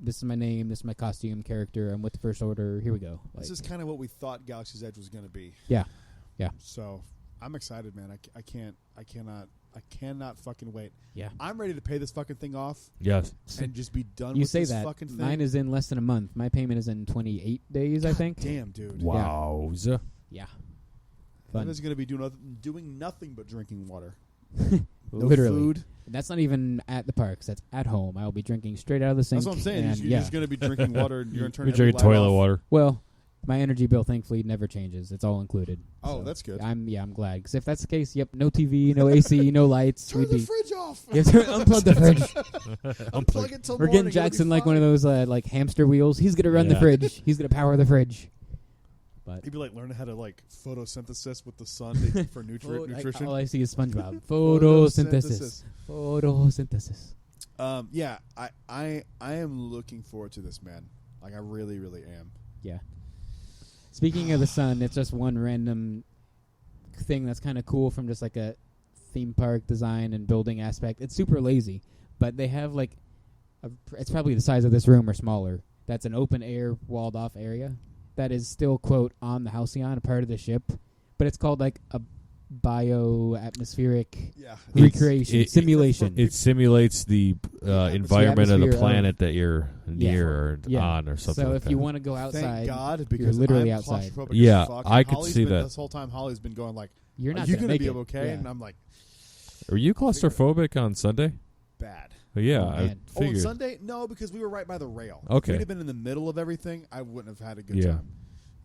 This is my name. This is my costume character. I'm with the First Order. Here we go. This is kind of what we thought Galaxy's Edge was going to be. Yeah. Yeah. So I'm excited, man. I cannot fucking wait. Yeah. I'm ready to pay this fucking thing off Yes. and just be done You with say this that. fucking thing. Mine is in less than a month. My payment is in 28 days, I God think. Damn, dude. Wowza. Yeah. That Fun. is going to be doing nothing but drinking water. No Literally. food. That's not even at the parks. That's at home. I'll be drinking straight out of the sink. That's what I'm saying. and You're just going to be drinking water and you're going to turn You're every drinking light toilet off. water. Well, my energy bill thankfully never changes. It's all included. Oh, So that's good. I'm glad. Because if that's the case, yep, no TV, no AC, no lights. Turn we'd the be fridge off. Yeah, unplug the fridge. Unplug it till We're morning. getting it'll Jackson be like one of fine. those like hamster wheels. He's gonna run the Yeah. fridge. He's gonna power the fridge. But He'd be like learning how to like photosynthesis with the sun for nutrition. all I see is SpongeBob. Photosynthesis. Photosynthesis. Yeah, I am looking forward to this, man. Like I really, really am. Yeah. Speaking of the sun, it's just one random thing that's kind of cool from just like a theme park design and building aspect. It's super lazy, but they have like it's probably the size of this room or smaller. That's an open air walled off area that is still quote on the Halcyon, a part of the ship, but it's called like a bioatmospheric Yeah, recreation simulation. It simulates the environment of the atmosphere planet that you're Yeah. near or Yeah. on or something So like if that. you want to go outside, Thank God, because literally I'm outside. claustrophobic Yeah, as fuck. I And could Holly's see been, that. This whole time, Holly's been going like, you're not "Are you gonna gonna make be it. okay?" Yeah. And I'm like, Are you claustrophobic on Sunday? bad. Yeah, Oh, I man. Oh, on figured. Sunday? No, because we were right by the rail. Okay. If we'd have been in the middle of everything, I wouldn't have had a good Yeah. time.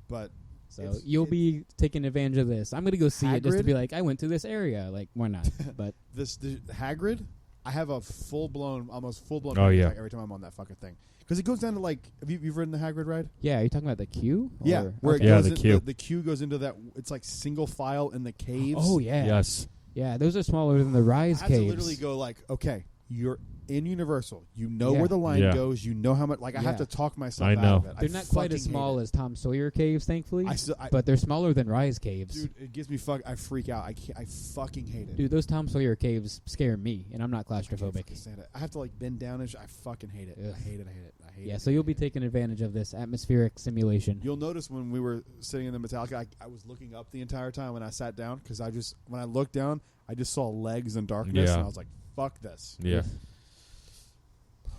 But So you'll be taking advantage of this. I'm going to go see it just to Hagrid? be like, I went to this area. Like, why not? But the Hagrid, I have a almost full blown. Oh, yeah. Every time I'm on that fucking thing, because it goes down to like, you've ridden the Hagrid ride? yeah, are you talking about the queue? Yeah, Or- where okay. it Yeah, goes the in- queue. The queue goes into that. It's like single file in the caves. Oh, yeah. Yes. Yeah, those are smaller than the Rise I have to caves. literally go like, okay, you're in Universal. You know Yeah. where the line Yeah. goes. You know how much. Like I have Yeah. to talk myself I out know. of it. They're not quite as small as Tom Sawyer caves, thankfully. But they're smaller than Rise caves. Dude, it gives me I freak out. I fucking hate it. Dude, those Tom Sawyer caves scare me, and I'm not I can't claustrophobic. fucking stand it. I have to like bend down and I fucking hate it. Ugh. I hate it. I hate it. I hate it. Yeah, so you'll be taking advantage of this atmospheric simulation. You'll notice when we were sitting in the Metallica, I was looking up the entire time when I sat down because when I looked down, I just saw legs and darkness, Yeah. and I was like, "Fuck this." Yeah.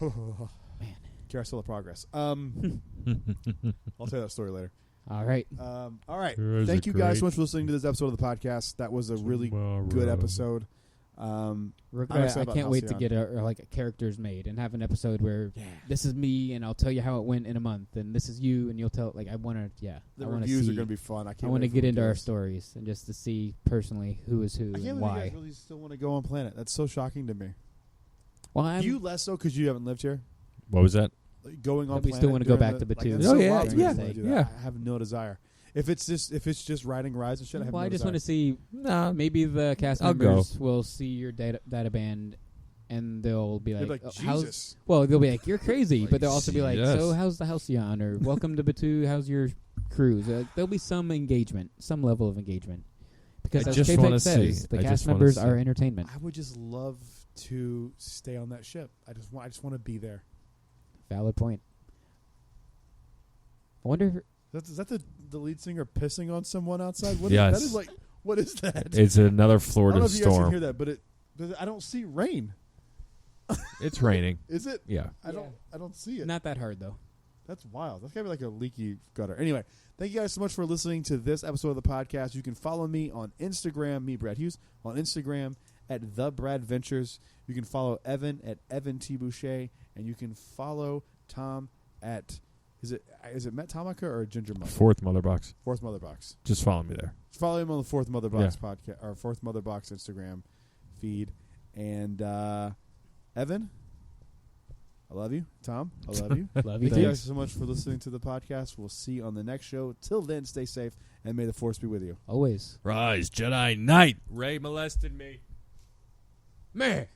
Man. Carousel of Progress. I'll tell you that story later. All right. All right. It was Thank a you guys great so much for listening to this episode of the podcast. That was a really good episode. I'm I excited about can't wait to Halcyon. get like a characters made and have an episode where this is me and I'll tell you how it went in a month, and this is you and you'll tell. Like I want to, The I want to reviews see. are going to be fun. I I want to wait for get into our reviews. stories and just to see personally who is who I can't and believe you why. guys really still want to go on planet. That's so shocking to me. Well, I'm, You less so because you haven't lived here. What was that? Like, going on But we planet still wanna go during back to like, Batu. that's Oh, so yeah, wild to me yeah, to do that. yeah. I have no desire. If it's just riding rides and shit, I have well, no I just desire. want to see. No. Maybe the cast I'll members will see your data band, and they'll be They'd like, be like, "Oh, how's-" Jesus. Well, they'll be like, "You're crazy," Like, but they'll also be like, yes. "So how's the Halcyon?" or "Welcome to Batu. How's your cruise?" There'll be some engagement, some level of engagement, because I as just JPEG wanna says, see. the I cast just wanna members see. are entertainment. I would just love to stay on that ship. I just want to be there. Valid point. I wonder. Is that the lead singer pissing on someone outside? What Yes. that is like. What is that? It's another I don't Florida know if you guys can storm. hear that, but I don't see rain. It's raining. Is it? Yeah. I don't see it. Not that hard though. That's wild. That's gotta be like a leaky gutter. Anyway, thank you guys so much for listening to this episode of the podcast. You can follow me on Instagram, me Brad Hughes, on Instagram at The Brad Ventures. You can follow Evan at Evan T. Boucher, and you can follow Tom at is it Matt Tomaka or Ginger Mother? Fourth Mother Box. Fourth Mother Box. Just follow me there. Follow him on the Fourth Mother Box podcast or Fourth Mother Box Instagram feed. And Evan, I love you. Tom, I love you. Love you Thank too. you guys so much for listening to the podcast. We'll see you on the next show. Till then, stay safe, and may the Force be with you. Always. Rise, Jedi Knight. Ray molested me. Meh.